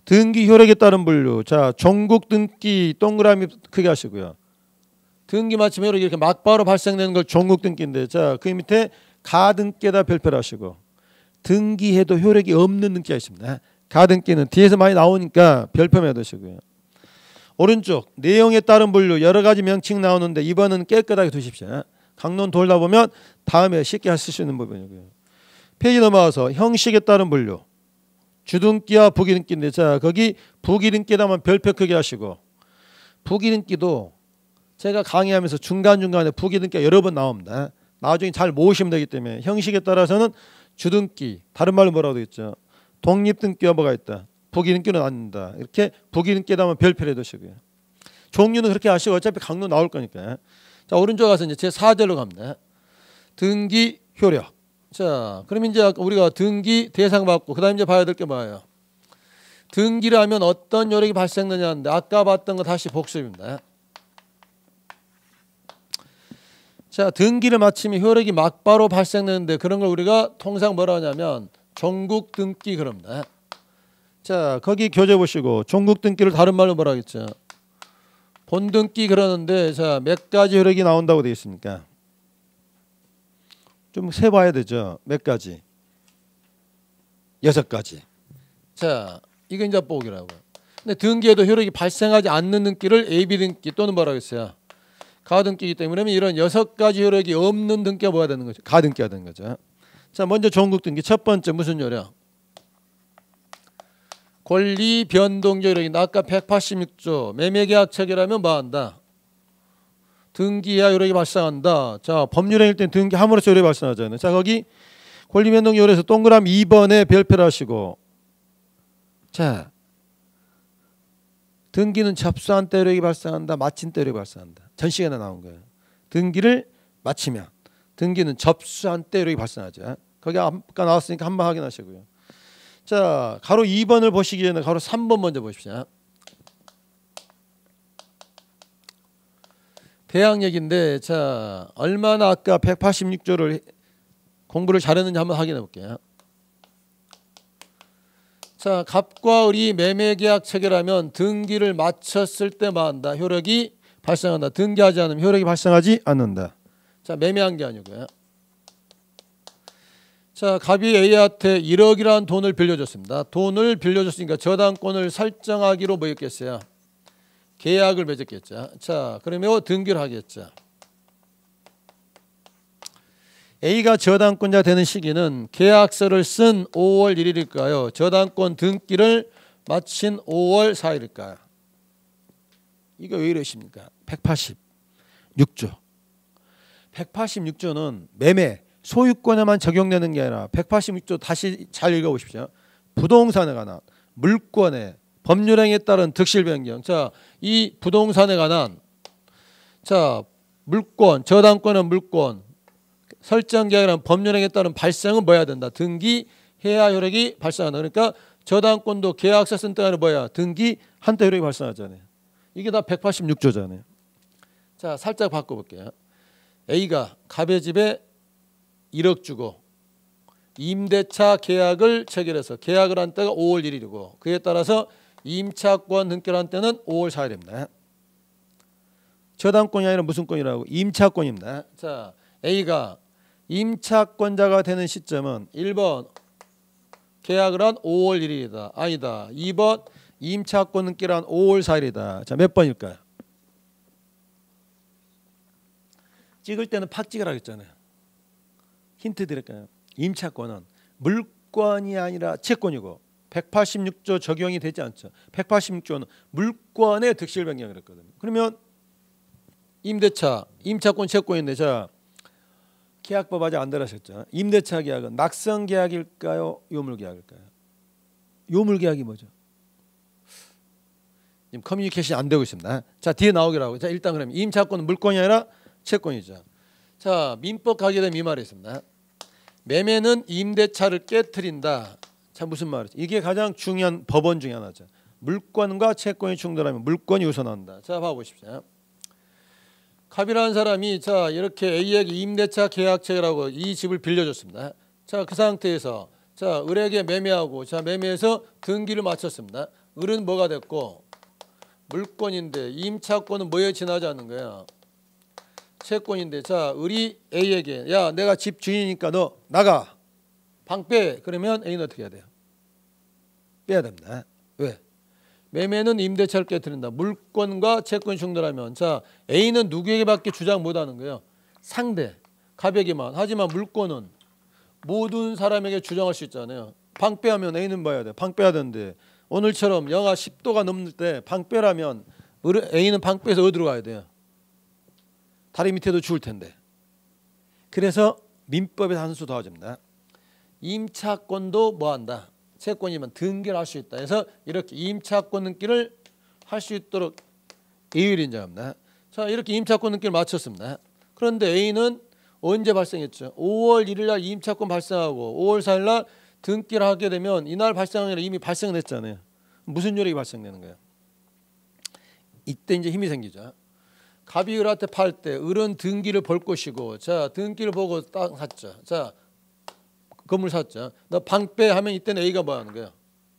등기 효력에 따른 분류. 자, 종국 등기 동그라미 크게 하시고요. 등기 마침 효력이 이렇게 막바로 발생되는 걸 종국 등기인데 자, 그 밑에 가등기에다 별표를 하시고 등기해도 효력이 없는 등기가 있습니다. 가등기는 뒤에서 많이 나오니까 별표만 해두시고요. 오른쪽 내용에 따른 분류 여러 가지 명칭 나오는데 이번은 깨끗하게 두십시오. 강론 돌다 보면 다음에 쉽게 쓸 수 있는 부분이고요. 페이지 넘어가서 형식에 따른 분류 주등기와 부기등기인데 자 거기 부기등기라면 별표 크게 하시고 부기등기도 제가 강의하면서 중간중간에 부기등기가 여러 번 나옵니다. 나중에 잘 모으시면 되기 때문에 형식에 따라서는 주등기 다른 말로 뭐라고 되겠죠. 독립등기가 뭐가 있다. 부기등기는 아닙니다. 이렇게 부기등기라면 별표를 해두시고요. 종류는 그렇게 하시고 어차피 강론 나올 거니까. 자 오른쪽 가서 이제 제 4절로 갑니다. 등기 효력. 자 그럼 이제 우리가 등기 대상 받고 그 다음 이제 봐야 될 게 뭐예요. 등기를 하면 어떤 효력이 발생되냐는데 아까 봤던 거 다시 복습입니다. 자 등기를 마치면 효력이 막바로 발생되는데 그런 걸 우리가 통상 뭐라 하냐면 종국 등기 그럽니다. 자 거기 교재 보시고 종국 등기를 다른 말로 뭐라 하겠죠. 본등기 그러는데 자 몇 가지 효력이 나온다고 되어 있습니까? 좀 세봐야 되죠. 몇 가지? 6가지. 자 이게 이제 보기라고. 근데 등기에도 효력이 발생하지 않는 등기를 AB 등기 또는 뭐라고 했어요? 가등기이기 때문에 이런 6가지 효력이 없는 등기가 뭐가 되는 거죠? 가등기가 되는 거죠. 자 먼저 종국 등기 첫 번째 무슨 효력? 권리 변동적 효력이 아까 186조 매매계약 체결하면 뭐 한다? 등기해야 효력이 발생한다. 자 법률행위일 때 등기함으로써 효력이 발생하잖아요. 자 거기 권리 변동 효력에서 동그라미 2번에 별표를 하시고 자 등기는 접수한 때 효력이 발생한다. 마친 때 효력이 발생한다. 전 시간에 나온 거예요. 등기를 마치면 등기는 접수한 때 효력이 발생하죠. 거기 아까 나왔으니까 한번 확인하시고요. 자 가로 2번을 보시기 전에 가로 3번 먼저 보십시오. 대학 얘기인데 자 얼마나 아까 186조를 공부를 잘했는지 한번 확인해 볼게요. 자 갑과 을이 매매계약 체결하면 등기를 마쳤을 때만 한다. 효력이 발생한다. 등기하지 않으면 효력이 발생하지 않는다. 자 매매한 게 아니고요. 자 갑이 A한테 1억이라는 돈을 빌려줬습니다. 돈을 빌려줬으니까 저당권을 설정하기로 뭐 했겠어요? 계약을 맺었겠죠. 자 그러면 등기를 하겠죠. A가 저당권자 되는 시기는 계약서를 쓴 5월 1일일까요? 저당권 등기를 마친 5월 4일일까요? 이거 왜 이러십니까? 186조. 186조는 매매, 소유권에만 적용되는 게 아니라 186조 다시 잘 읽어보십시오. 부동산에 관한 물권에 법률행위에 따른 득실 변경. 자, 이 부동산에 관한 자 물권, 저당권은 물권, 설정 계약이라는 법률행위에 따른 발생은 뭐 해야 된다? 등기해야 효력이 발생한다. 그러니까 저당권도 계약서 쓴 때가 뭐야? 등기한 때 효력이 발생하잖아요. 이게 다 186조잖아요. 자, 살짝 바꿔볼게요. A가 갑의 집에 1억 주고 임대차 계약을 체결해서 계약을 한 때가 5월 1일이고 그에 따라서 임차권 등기를 한 때는 5월 4일입니다. 저당권이 아니라 무슨 권이라고? 임차권입니다. 자, A가 임차권자가 되는 시점은 1번 계약을 한 5월 1일이다. 아니다. 2번 임차권 등기를 한 5월 4일이다. 자, 몇 번일까요? 찍을 때는 팍 찍으라고 했잖아요. 힌트 드릴까요? 임차권은 물권이 아니라 채권이고 186조 적용이 되지 않죠. 186조는 물권의 득실 변경을 했거든요. 그러면 임대차, 임차권 채권인데 자 계약법 아직 안 들으셨죠? 임대차 계약은 낙성 계약일까요? 요물 계약일까요? 요물 계약이 뭐죠? 지금 커뮤니케이션이 안 되고 있습니다. 자 뒤에 나오기라고. 자 일단 그러면 임차권은 물권이 아니라 채권이죠. 자 민법 가게 되면 이 말이 있습니다. 매매는 임대차를 깨트린다. 자 무슨 말이죠? 이게 가장 중요한 법원 중에 하나죠. 물권과 채권이 충돌하면 물권이 우선한다. 자 봐보십시오. 갑이라는 사람이 자 이렇게 A에게 임대차 계약 체결하고 이 집을 빌려줬습니다. 자 그 상태에서 자 을에게 매매하고 자 매매해서 등기를 마쳤습니다. 을은 뭐가 됐고 물권인데 임차권은 뭐에 지나지 않는 거야? 채권인데 자 을이 A에게 야 내가 집 주인이니까 너 나가 방빼 그러면 A는 어떻게 해야 돼요? 빼야 됩니다. 왜? 매매는 임대차를 깨뜨린다. 물권과 채권이 충돌하면 자 A는 누구에게밖에 주장 못하는 거예요? 상대 갑에게만. 하지만 물권은 모든 사람에게 주장할 수 있잖아요. 방빼하면 A는 뭐 해야 돼? 방빼야 되는데 오늘처럼 영하 10도가 넘을 때 방빼라면 A는 방빼에서 어디로 가야 돼요? 다리 밑에도 죽을 텐데. 그래서 민법에 한 수 더해집니다. 임차권도 뭐한다? 채권이면 등기를 할 수 있다. 그래서 이렇게 임차권 등기를 할 수 있도록 A를 인정합니다. 자 이렇게 임차권 등기를 마쳤습니다. 그런데 A는 언제 발생했죠? 5월 1일 날 임차권 발생하고 5월 4일 날 등기를 하게 되면 이날 발생한 게 아니라 이미 발생했잖아요. 무슨 요력이 발생되는 거예요? 이때 이제 힘이 생기죠. 갑이 을한테 팔 때 을은 등기를 볼 것이고 자 등기를 보고 땅 샀죠. 자 건물 샀죠. 너 방빼 하면 이때는 A가 뭐 하는 거예요?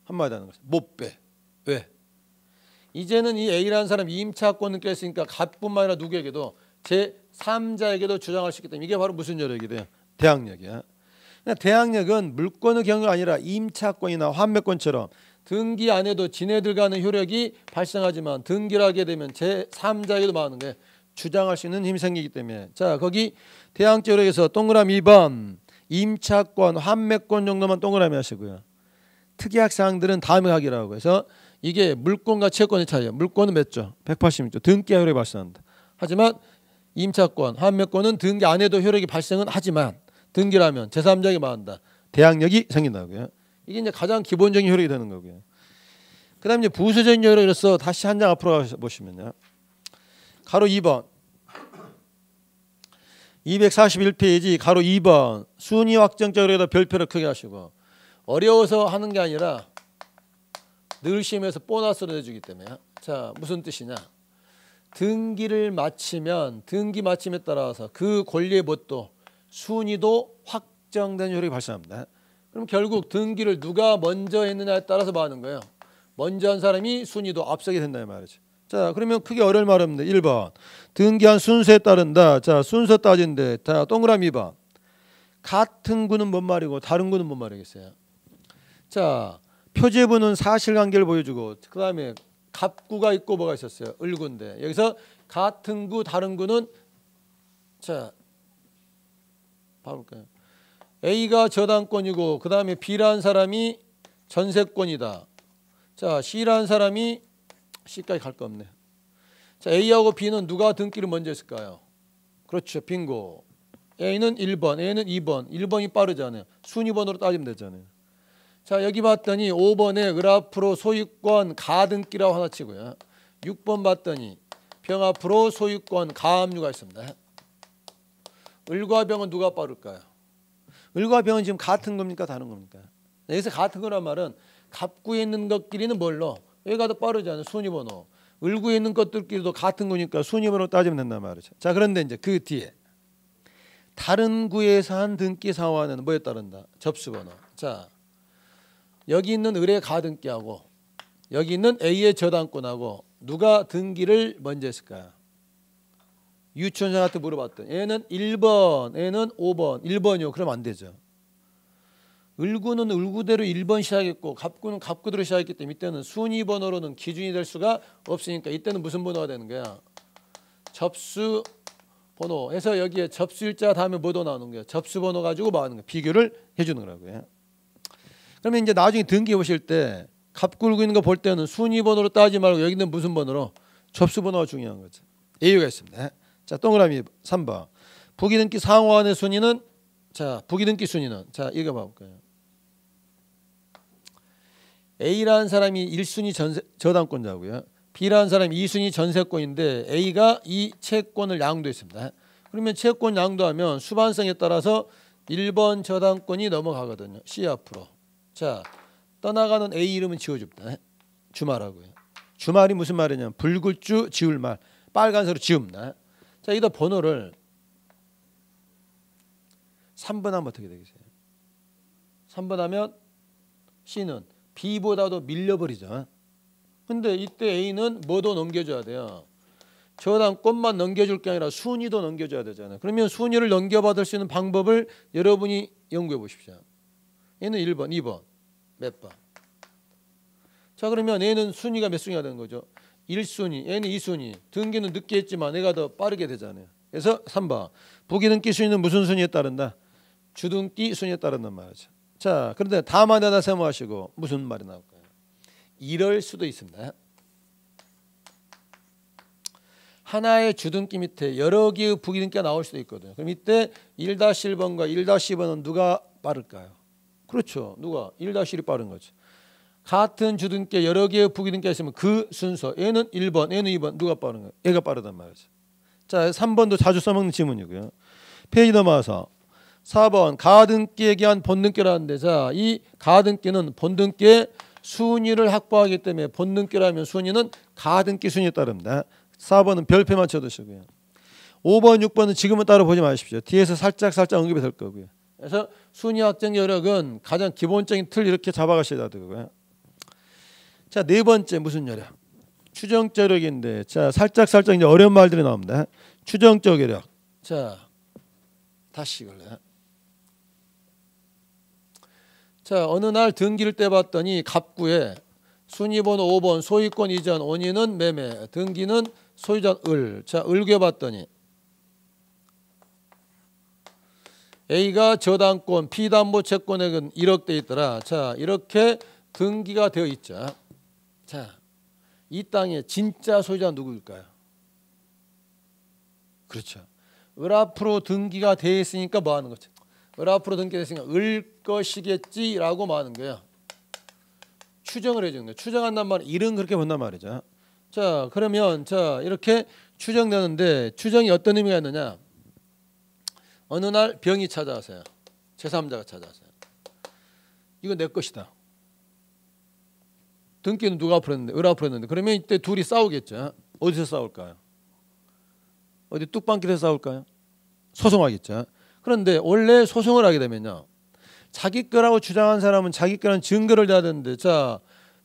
한마디 하는 거죠. 못 빼. 왜? 이제는 이 A라는 사람이 임차권을 깼으니까 갑뿐만 아니라 누구에게도 제3자에게도 주장할 수 있기 때문에 이게 바로 무슨 여력이 돼요? 대항력이야. 대항력은 물권의 경우가 아니라 임차권이나 환매권처럼 등기 안 해도 지네들 간의 효력이 발생하지만 등기를 하게 되면 제3자에게도 많은 게 주장할 수 있는 힘이 생기기 때문에 자 거기 대항적 효력에서 동그라미 2번 임차권, 환매권 정도만 동그라미 하시고요. 특이학 사항들은 다음에 하기라고 해서 이게 물권과 채권의 차이예요. 물권은 몇 조? 186조. 등기 효력이 발생한다. 하지만 임차권, 환매권은 등기 안 해도 효력이 발생은 하지만 등기라면 제3자에게 말한다. 대항력이 생긴다고요. 이게 이제 가장 기본적인 효력이 되는 거고요. 그다음 이제 부수적인 효력으로서 다시 한 장 앞으로 보시면요. 가로 2번 241페이지 가로 2번 순위 확정적 효력에다 별표를 크게 하시고 어려워서 하는 게 아니라 늘 시험에서 보너스로 내주기 때문에 자 무슨 뜻이냐 등기를 마치면 등기 마침에 따라서 그 권리의 뭣도 순위도 확정된 효력이 발생합니다. 그럼 결국 등기를 누가 먼저 했느냐에 따라서 뭐 하는 거예요? 먼저 한 사람이 순위도 앞서게 된다는 말이죠. 자 그러면 크게 어려울 말 없는데 1번 등기한 순서에 따른다. 자 순서 따진데 자 동그라미 2번 같은 구는 뭔 말이고 다른 구는 뭔 말이겠어요? 자 표제부는 사실관계를 보여주고 그 다음에 갑구가 있고 뭐가 있었어요? 을구인데 여기서 같은 구 다른 구는 자 봐볼까요? A가 저당권이고 그 다음에 B라는 사람이 전세권이다. 자 C라는 사람이 C까지 갈 거 없네. 자 A하고 B는 누가 등기를 먼저 했을까요? 그렇죠. 빙고. A는 1번, A는 2번. 1번이 빠르잖아요. 순위번호로 따지면 되잖아요. 자 여기 봤더니 5번에 을 앞으로 소유권 가등기라고 하나 치고요. 6번 봤더니 병 앞으로 소유권 가압류가 있습니다. 을과 병은 누가 빠를까요? 을과 병은 지금 같은 겁니까 다른 겁니까? 여기서 같은 거란 말은 갑구에 있는 것끼리는 뭘로? 여기가 더 빠르잖아요. 순위번호. 을구에 있는 것들끼리도 같은 거니까 순위번호 따지면 된단 말이죠. 자 그런데 이제 그 뒤에 다른 구에서 한 등기 상환은 뭐에 따른다? 접수번호. 자 여기 있는 을의 가등기하고 여기 있는 A의 저당권하고 누가 등기를 먼저 했을까요? 유치원장한테 물어봤더니 얘는 1번, 얘는 5번, 1번이요. 그러면 안 되죠. 을구는 을구대로 1번 시작했고 갑구는 갑구대로 시작했기 때문에 이때는 순위번호로는 기준이 될 수가 없으니까 이때는 무슨 번호가 되는 거야? 접수번호 해서 여기에 접수일자 다음에 뭐도 나오는 거야? 접수번호 가지고 뭐 하는 거야? 비교를 해주는 거라고요. 그러면 이제 나중에 등기 보실 때 갑구 을구 있는 거 볼 때는 순위번호로 따지 말고 여기는 무슨 번호로? 접수번호가 중요한 거죠. 이유가 있습니다. 자 동그라미 3번 부기등기 상호간의 순위는 자 부기등기 순위는 자 읽어봐 볼까요? A라는 사람이 1순위 저당권자고요. B라는 사람이 2순위 전세권인데 A가 이 채권을 양도했습니다. 그러면 채권 양도하면 수반성에 따라서 1번 저당권이 넘어가거든요. C 앞으로. 자 떠나가는 A 이름은 지워줍니다. 주말하고요. 주말이 무슨 말이냐면 붉을 주 지울 말 빨간색으로 지웁니다. 자 여기다 번호를 3번 하면 어떻게 되겠어요? 3번 하면 C는 B보다도 밀려버리죠. 근데 이때 A는 뭐도 넘겨줘야 돼요. 저당권만 넘겨줄 게 아니라 순위도 넘겨줘야 되잖아요. 그러면 순위를 넘겨받을 수 있는 방법을 여러분이 연구해 보십시오. 얘는 1번, 2번. 몇 번? 자, 그러면 얘는 순위가 몇 순위가 되는 거죠? 1순위, 얘는 2순위. 등기는 늦게 했지만 얘가 더 빠르게 되잖아요. 그래서 3번. 부기등기 순위는 무슨 순위에 따른다? 주등기 순위에 따른단 말이죠. 자, 그런데 다만에다 세모하시고 무슨 말이 나올까요? 이럴 수도 있습니다. 하나의 주등기 밑에 여러 개의 부기등기가 나올 수도 있거든요. 그럼 이때 1-1번과 1-2번은 누가 빠를까요? 그렇죠. 누가? 1-1이 빠른 거죠. 같은 주등기 여러 개의 부기등기가 있으면 그 순서 얘는 1번, 얘는 2번 누가 빠른 거예요? 얘가 빠르단 말이죠. 자, 3번도 자주 써먹는 지문이고요. 페이지 넘어와서 4번 가등기에 기한 본등기라는데, 자, 이 가등기는 본등기의 순위를 확보하기 때문에 본등기라면 순위는 가등기 순위에 따릅니다. 4번은 별표만 쳐두시고요. 5번, 6번은 지금은 따로 보지 마십시오. 뒤에서 살짝 언급이 될 거고요. 그래서 순위 확정 여력은 가장 기본적인 틀 이렇게 잡아가셔야 되고요. 자, 네 번째 무슨 여력? 추정적 여력인데, 자, 살짝 이제 어려운 말들이 나옵니다. 추정적 여력. 자, 다시 이걸로. 자, 어느 날 등기를 떼봤더니 갑구에 순위번호 5번 소유권 이전, 원인은 매매, 등기는 소유자 을. 자, 을겨봤더니 A가 저당권, B담보 채권액은 1억 돼 있더라. 자, 이렇게 등기가 되어 있죠. 자, 이 땅의 진짜 소유자는 누구일까요? 그렇죠. 을 앞으로 등기가 되어 있으니까 뭐 하는 거죠? 을 앞으로 등기가 됐으니까 을 것이겠지라고 뭐 하는 거예요? 추정을 해주는 거예요. 추정한단 말은 일은 그렇게 본단 말이죠. 자, 그러면 자, 이렇게 추정되는데 추정이 어떤 의미가 있느냐? 어느 날 병이 찾아와서요. 제3자가 찾아와서요. 이거 내 것이다. 등기는 누가 앞으로 했는데? 을 앞으로 했는데. 그러면 이때 둘이 싸우겠죠. 어디서 싸울까요? 어디 뚝방길에서 싸울까요? 소송하겠죠. 그런데 원래 소송을 하게 되면요, 자기 거라고 주장한 사람은 자기 거라는 증거를 대야 되는데, 자,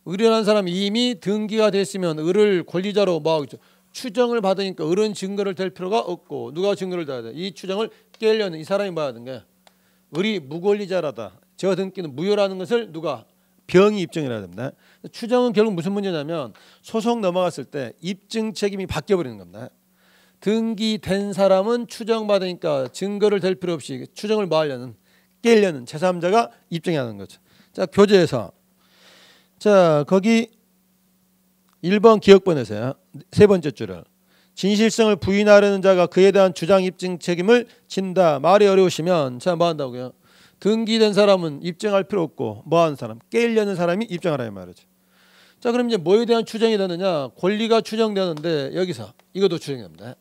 을이라는 사람이 이미 등기가 됐으면 을을 권리자로 뭐 하겠죠. 추정을 받으니까 을은 증거를 댈 필요가 없고 누가 증거를 대야 돼? 이 추정을 깨려는 이 사람이 봐야 되는 거야. 을이 무권리자라다. 저 등기는 무효라는 것을 누가? 병이 입증해야 됩니다. 추정은 결국 무슨 문제냐면 소송 넘어갔을 때 입증 책임이 바뀌어버리는 겁니다. 등기된 사람은 추정받으니까 증거를 댈 필요 없이 추정을 뭐 하려는? 깨려는 제3자가 입증해야 하는 거죠. 자, 교재에서 자, 거기 1번 기억번에서요. 세 번째 줄을 진실성을 부인하려는 자가 그에 대한 주장 입증 책임을 진다. 말이 어려우시면 자, 뭐 한다고요? 등기된 사람은 입증할 필요 없고 뭐 하는 사람? 깨려는 사람이 입증하라 이 말이죠. 자, 그럼 이제 뭐에 대한 추정이 되느냐? 권리가 추정되는데 여기서 이것도 추정됩니다.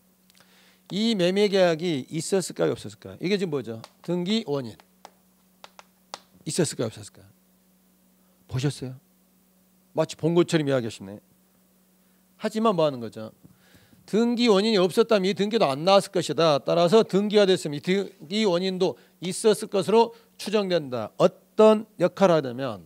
이 매매 계약이 있었을까요, 없었을까요? 이게 지금 뭐죠? 등기 원인. 있었을까요, 없었을까요? 보셨어요? 마치 본 것처럼 이야기하시네. 하지만 뭐 하는 거죠? 등기 원인이 없었다면 이 등기도 안 나왔을 것이다. 따라서 등기가 됐으면 이 등기 원인도 있었을 것으로 추정된다. 어떤 역할을 하냐면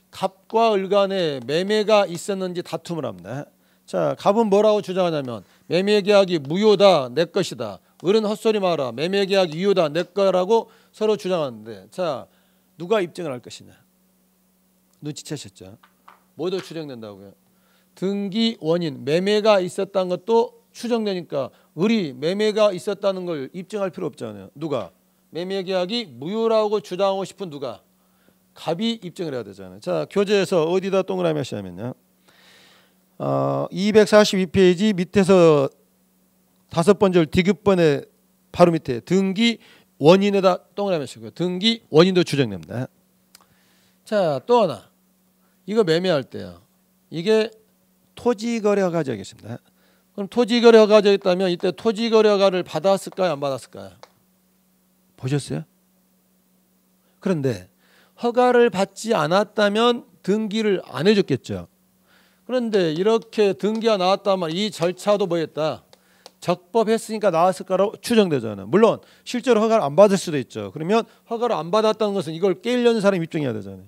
갑과 을 간에 매매가 있었는지 다툼을 합니다. 자, 갑은 뭐라고 주장하냐면 매매 계약이 무효다, 내 것이다. 을은 헛소리 마라, 매매 계약이 유효다, 내 거라고 서로 주장하는데, 자, 누가 입증을 할 것이냐? 눈치채셨죠? 뭐도 추정된다고요? 등기 원인, 매매가 있었다는 것도 추정되니까 을이 매매가 있었다는 걸 입증할 필요 없잖아요. 누가? 매매 계약이 무효라고 주장하고 싶은 누가? 갑이 입증을 해야 되잖아요. 자, 교재에서 어디다 동그라미 하시냐면요, 242페이지 밑에서 5번째 디귿번에 바로 밑에 등기 원인에다 동그라미 하시고요. 등기 원인도 추정됩니다. 자, 또 하나, 이거 매매할 때요, 이게 토지거래 허가제가 있습니다. 그럼 토지거래 허가제가 있다면 이때 토지거래 허가를 받았을까요, 안 받았을까요? 보셨어요? 그런데 허가를 받지 않았다면 등기를 안 해줬겠죠. 그런데 이렇게 등기가 나왔다면 이 절차도 뭐였다? 적법했으니까 나왔을 거라고 추정되잖아요. 물론 실제로 허가를 안 받을 수도 있죠. 그러면 허가를 안 받았다는 것은 이걸 깨려는 사람이 입증해야 되잖아요.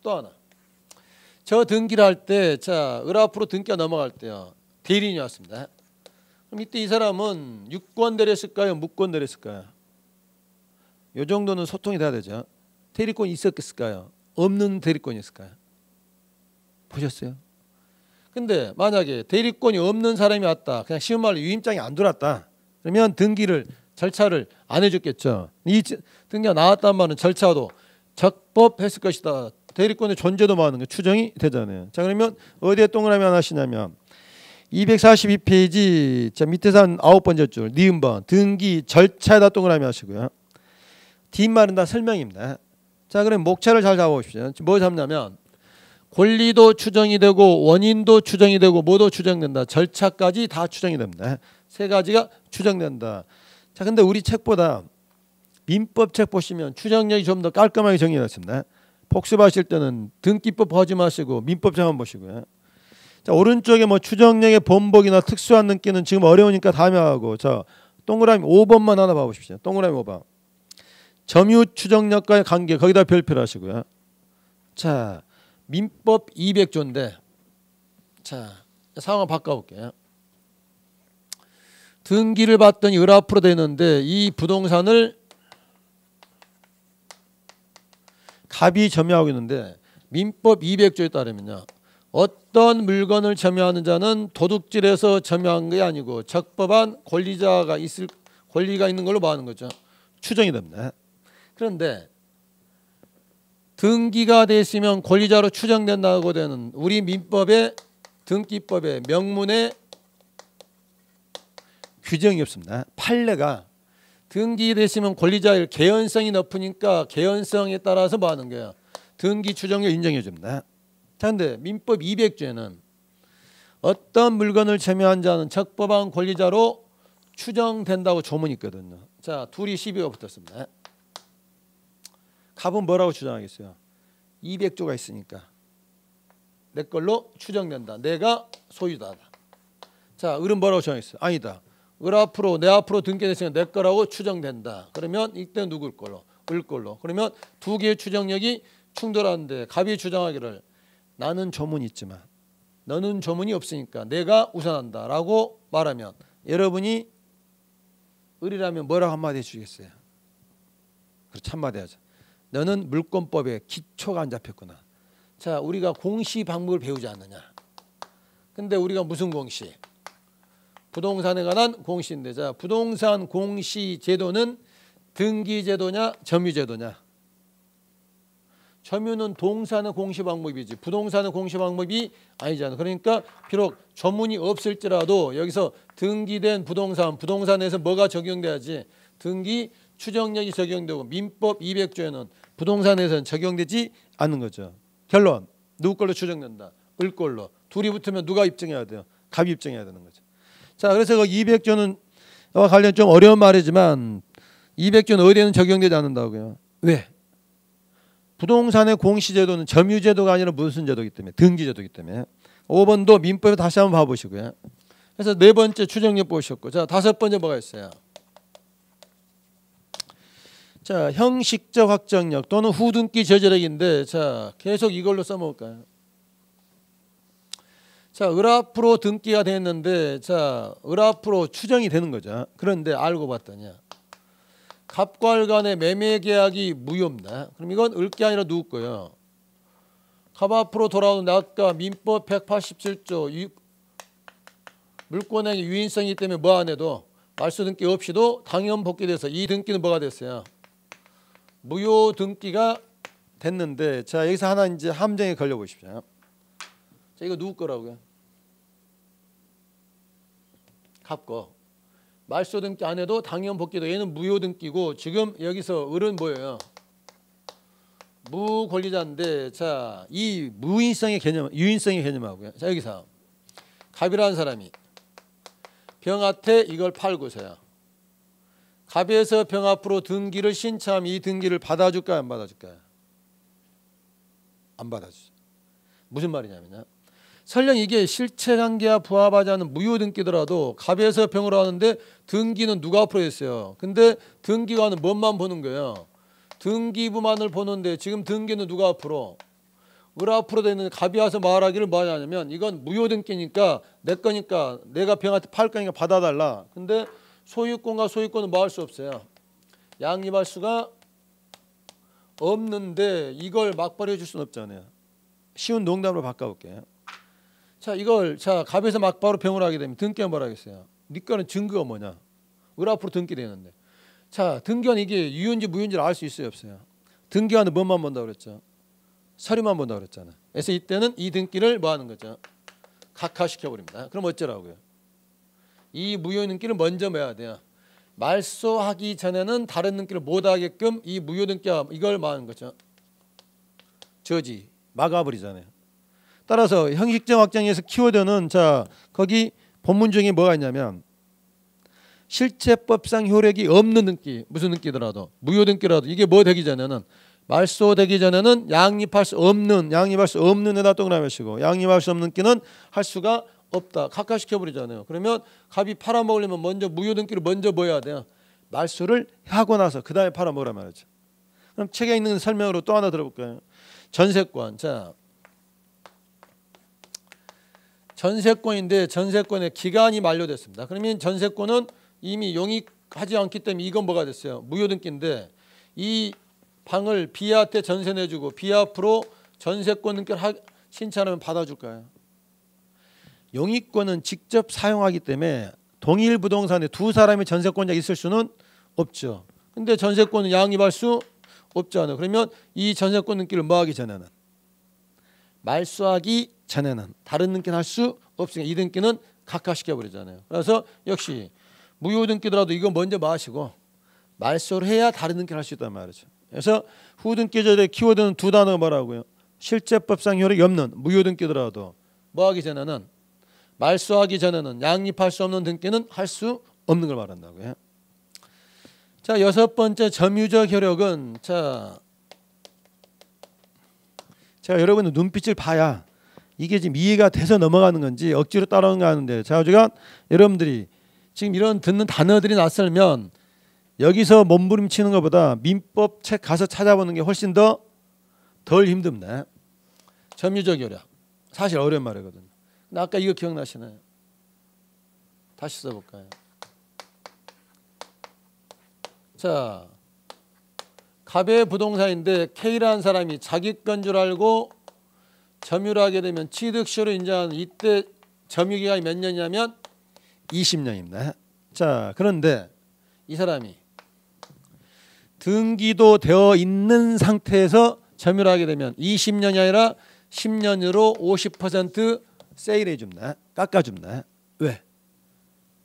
또 하나, 저 등기를 할 때, 자, 을 앞으로 등기가 넘어갈 때요, 대리인이 왔습니다. 그럼 이때 이 사람은 유권 대리했을까요, 무권 대리했을까요? 요 정도는 소통이 돼야 되죠. 대리권이 있었을까요? 없는 대리권이 있을까요? 보셨어요? 근데 만약에 대리권이 없는 사람이 왔다. 그냥 쉬운 말로 유임장이 안 들어왔다. 그러면 등기를 절차를 안 해줬겠죠. 이 등기가 나왔단 말은 절차도 적법했을 것이다. 대리권의 존재도 많은 거 추정이 되잖아요. 자, 그러면 어디에 동그라미 하나 하시냐면 242페이지 자 밑에서 한 9번째 줄 니은번 등기 절차에다 동그라미 하시고요. 뒷말은 다 설명입니다. 자, 그럼 목차를 잘 잡아보십시오. 뭐 잡냐면 권리도 추정이 되고 원인도 추정이 되고 뭐도 추정된다. 절차까지 다 추정이 됩니다. 세 가지가 추정된다. 자, 근데 우리 책보다 민법책 보시면 추정력이 좀 더 깔끔하게 정리되어 있습니다. 복습하실 때는 등기법 보지 마시고 민법책 한번 보시고요. 자, 오른쪽에 뭐 추정력의 번복이나 특수한 등기는 지금 어려우니까 다음에 하고 자 동그라미 5번만 하나 봐보십시오. 동그라미 5번 점유 추정력과의 관계 거기다 별표를 하시고요. 자, 민법 200조인데 자 상황을 바꿔볼게요. 등기를 받더니 을 앞으로 되는데 이 부동산을 갑이 점유하고 있는데 민법 200조에 따르면요. 어떤 물건을 점유하는 자는 도둑질해서 점유한 게 아니고 적법한 권리자가 있을 권리가 있는 걸로 보는 거죠. 추정이 됩니다. 그런데 등기가 됐으면 권리자로 추정된다고 되는 우리 민법의 등기법의 명문에 규정이 없습니다. 판례가 등기됐으면 권리자의 개연성이 높으니까 개연성에 따라서 뭐 하는 거예요? 등기 추정을 인정해 줍니다. 자, 근데 민법 200조에는 어떤 물건을 점유한 자는 적법한 권리자로 추정된다고 조문이 있거든요. 자, 둘이 시비가 붙었습니다. 갑은 뭐라고 추정하겠어요? 200조가 있으니까 내 걸로 추정된다. 내가 소유다. 자, 을은 뭐라고 추정했어요? 아니다. 을 앞으로 내 앞으로 등기됐으면 내 거라고 추정된다. 그러면 이때 누굴 걸로? 을 걸로. 그러면 두 개의 추정력이 충돌하는데 갑이 주장하기를 나는 조문이 있지만 너는 조문이 없으니까 내가 우선한다 라고 말하면 여러분이 을이라면 뭐라고 한마디 해주겠어요? 그렇죠, 한마디 하죠. 너는 물권법에 기초가 안 잡혔구나. 자, 우리가 공시 방법을 배우지 않느냐. 근데 우리가 무슨 공시? 부동산에 관한 공시인데 자, 부동산 공시 제도는 등기 제도냐 점유 제도냐? 점유는 동산의 공시 방법이지 부동산의 공시 방법이 아니잖아. 그러니까 비록 조문이 없을지라도 여기서 등기된 부동산에서 뭐가 적용돼야지? 등기 추정력이 적용되고 민법 200조에는 부동산에서는 적용되지 않는 거죠. 결론 누구 걸로 추정된다? 을 걸로. 둘이 붙으면 누가 입증해야 돼요? 갑이 입증해야 되는 거죠. 자, 그래서 그 200조는 관련 좀 어려운 말이지만 200조는 어디에는 적용되지 않는다고요. 왜? 부동산의 공시제도는 점유제도가 아니라 무슨 제도이기 때문에 등기제도이기 때문에 5번도 민법에 다시 한번 봐보시고요. 그래서 네 번째 추정력 보셨고 자, 다섯 번째 뭐가 있어요? 자, 형식적 확정력 또는 후등기 저지력인데 자, 계속 이걸로 써먹을까요? 자, 을 앞으로 등기가 됐는데 자, 을 앞으로 추정이 되는 거죠. 그런데 알고 봤더니 갑과 을 간의 매매 계약이 무효입니다. 그럼 이건 을 게 아니라 누구 거예요? 갑 앞으로 돌아오는 아까 민법 187조 물권행위 유인성이기 때문에 뭐 안 해도 말소 등기 없이도 당연 복귀돼서 이 등기는 뭐가 됐어요? 무효 등기가 됐는데 자, 여기서 하나 이제 함정에 걸려 보십시오. 자, 이거 누구 거라고요? 갑 거. 말소 등기 안 해도 당연 복귀도 얘는 무효 등기고 지금 여기서 을은 뭐예요? 무권리자인데 자, 이 무인성의 개념, 유인성의 개념하고요. 자, 여기서 갑이라는 사람이 병한테 이걸 팔고서요. 갑에서 병 앞으로 등기를 신청하면 이 등기를 받아줄까요? 안 받아줄까요? 안 받아주죠. 무슨 말이냐면요. 설령 이게 실체관계와 부합하지 않는 무효 등기더라도 갑에서 병으로 하는데 등기는 누가 앞으로 했어요? 근데 등기관은 뭔만 보는 거예요? 등기부만을 보는데 지금 등기는 누가 앞으로? 을 앞으로 되는 갑이 와서 말하기를 뭐 하냐면 이건 무효 등기니까 내 거니까 내가 병한테 팔 거니까 받아달라. 근데 소유권과 소유권은 뭐 할 수 없어요? 양립할 수가 없는데 이걸 막바로 해줄 수는 없잖아요. 쉬운 농담으로 바꿔볼게요. 자, 이걸 갑에서 막바로 병을 하게 되면 등기가 뭐라 하겠어요? 네 거는 증거가 뭐냐? 을 앞으로 등기되는데. 자, 등기관 이게 유효인지 무효인지를 알 수 있어요, 없어요? 등기관은 뭐만 본다고 그랬죠? 서류만 본다고 그랬잖아요. 그래서 이때는 이 등기를 뭐 하는 거죠? 각하시켜버립니다. 그럼 어쩌라고요? 이 무효 등기를 먼저 뭐야 돼요? 말소하기 전에는 다른 등기를 못 하게끔 이 무효 등기가 이걸 뭐 하는 거죠? 저지, 막아버리잖아요. 따라서 형식적 확정에서 키워드는 거기 본문 중에 뭐가 있냐면 실체법상 효력이 없는 등기, 무슨 등기더라도 무효 등기라도 이게 뭐 되기 전에는 말소되기 전에는 양립할 수 없는 에다 동그라미 치고 양립할 수 없는 등기는 할 수가 없다. 각하시켜버리잖아요. 그러면 갑이 팔아먹으려면 먼저 무효 등기를 먼저 뭐 해야 돼요? 말소를 하고 나서 그 다음에 팔아먹으라 말이죠. 그럼 책에 있는 설명으로 또 하나 들어볼까요? 전세권. 전세권인데 전세권의 기간이 만료됐습니다. 그러면 전세권은 이미 용익하지 않기 때문에 이건 뭐가 됐어요? 무효 등기인데 이 방을 B한테 전세 내주고 B 앞으로 전세권 등기를 신청하면 받아줄까요? 용익권은 직접 사용하기 때문에 동일 부동산에 두 사람이 전세권자가 있을 수는 없죠. 근데 전세권은 양립할 수 없잖아요. 그러면 이 전세권 등기를 뭐 하기 전에는 말소하기 전에는 다른 등기는 할 수 없으니까 이 등기는 각하시켜버리잖아요. 그래서 역시 무효 등기더라도 이거 먼저 마시고 말소를 해야 다른 등기를 할 수 있단 말이죠. 그래서 후등기절의 키워드는 두 단어가 뭐라고요? 실제법상 효력이 없는 무효 등기더라도 뭐 하기 전에는 말소하기 전에는 양립할 수 없는 등기는 할 수 없는 걸 말한다고요. 자, 여섯 번째 점유적 효력은 제가 여러분의 눈빛을 봐야 이게 지금 이해가 돼서 넘어가는 건지 억지로 따라오는 거 하는데 제가 여러분들이 지금 이런 듣는 단어들이 낯설면 여기서 몸부림치는 것보다 민법 책 가서 찾아보는 게 훨씬 덜 힘듭니다. 점유적 효력. 사실 어려운 말이거든요. 근데 아까 이거 기억나시나요? 다시 써볼까요? 자, 갑의 부동산인데 K라는 사람이 자기 건 줄 알고 점유를 하게 되면 취득시효로 인정하는 이때 점유기간이 몇 년이냐면 20년입니다. 자, 그런데 이 사람이 등기도 되어 있는 상태에서 점유를 하게 되면 20년이 아니라 10년으로 50% 세일해 줍니다. 깎아줍니다. 왜?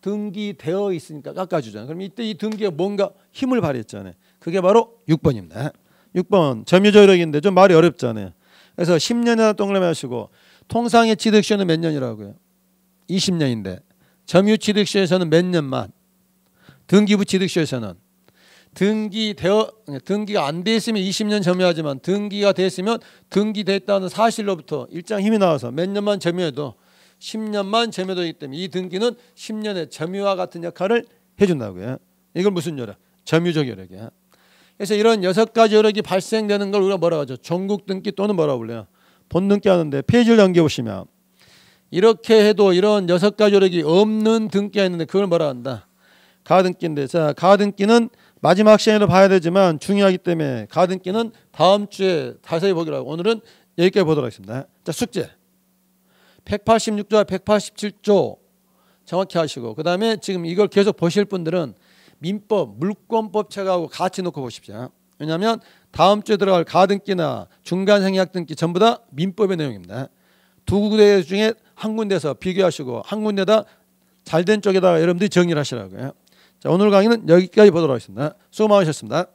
등기되어 있으니까 깎아주잖아요. 그럼 이때 이 등기가 뭔가 힘을 발휘했잖아요. 그게 바로 6번입니다. 6번 점유적 효력인데 좀 말이 어렵잖아요. 그래서 10년이나 동그라미 하시고 통상의 취득시효는 몇 년이라고요? 20년인데 점유 취득시효에서는 몇 년만, 등기부 취득시효에서는 등기가 안 돼 있으면 20년 점유하지만 등기가 됐으면 등기됐다는 사실로부터 일정 힘이 나와서 몇 년만 점유해도 10년만 점유되기 때문에 이 등기는 10년의 점유와 같은 역할을 해준다고요. 이걸 무슨 효력? 점유적 효력이야. 그래서 이런 6가지 효력이 발생되는 걸 우리가 뭐라고 하죠? 종국 등기 또는 뭐라고 불러요? 본등기 하는데 페이지를 넘겨보시면 이렇게 해도 이런 6가지 효력이 없는 등기가 있는데 그걸 뭐라 한다? 가등기인데 자, 가등기는 마지막 시간에도 봐야 되지만 중요하기 때문에 가등기는 다음 주에 자세히 보기로 하고 오늘은 여기까지 보도록 하겠습니다. 자, 숙제 186조와 187조 정확히 하시고 그 다음에 지금 이걸 계속 보실 분들은 민법, 물권법 책하고 같이 놓고 보십시오. 왜냐하면 다음 주에 들어갈 가등기나 중간생략 등기 전부 다 민법의 내용입니다. 두 군데 중에 한 군데서 비교하시고 한 군데다 잘된 쪽에다가 여러분들이 정리를 하시라고요. 자, 오늘 강의는 여기까지 보도록 하겠습니다. 수고 많으셨습니다.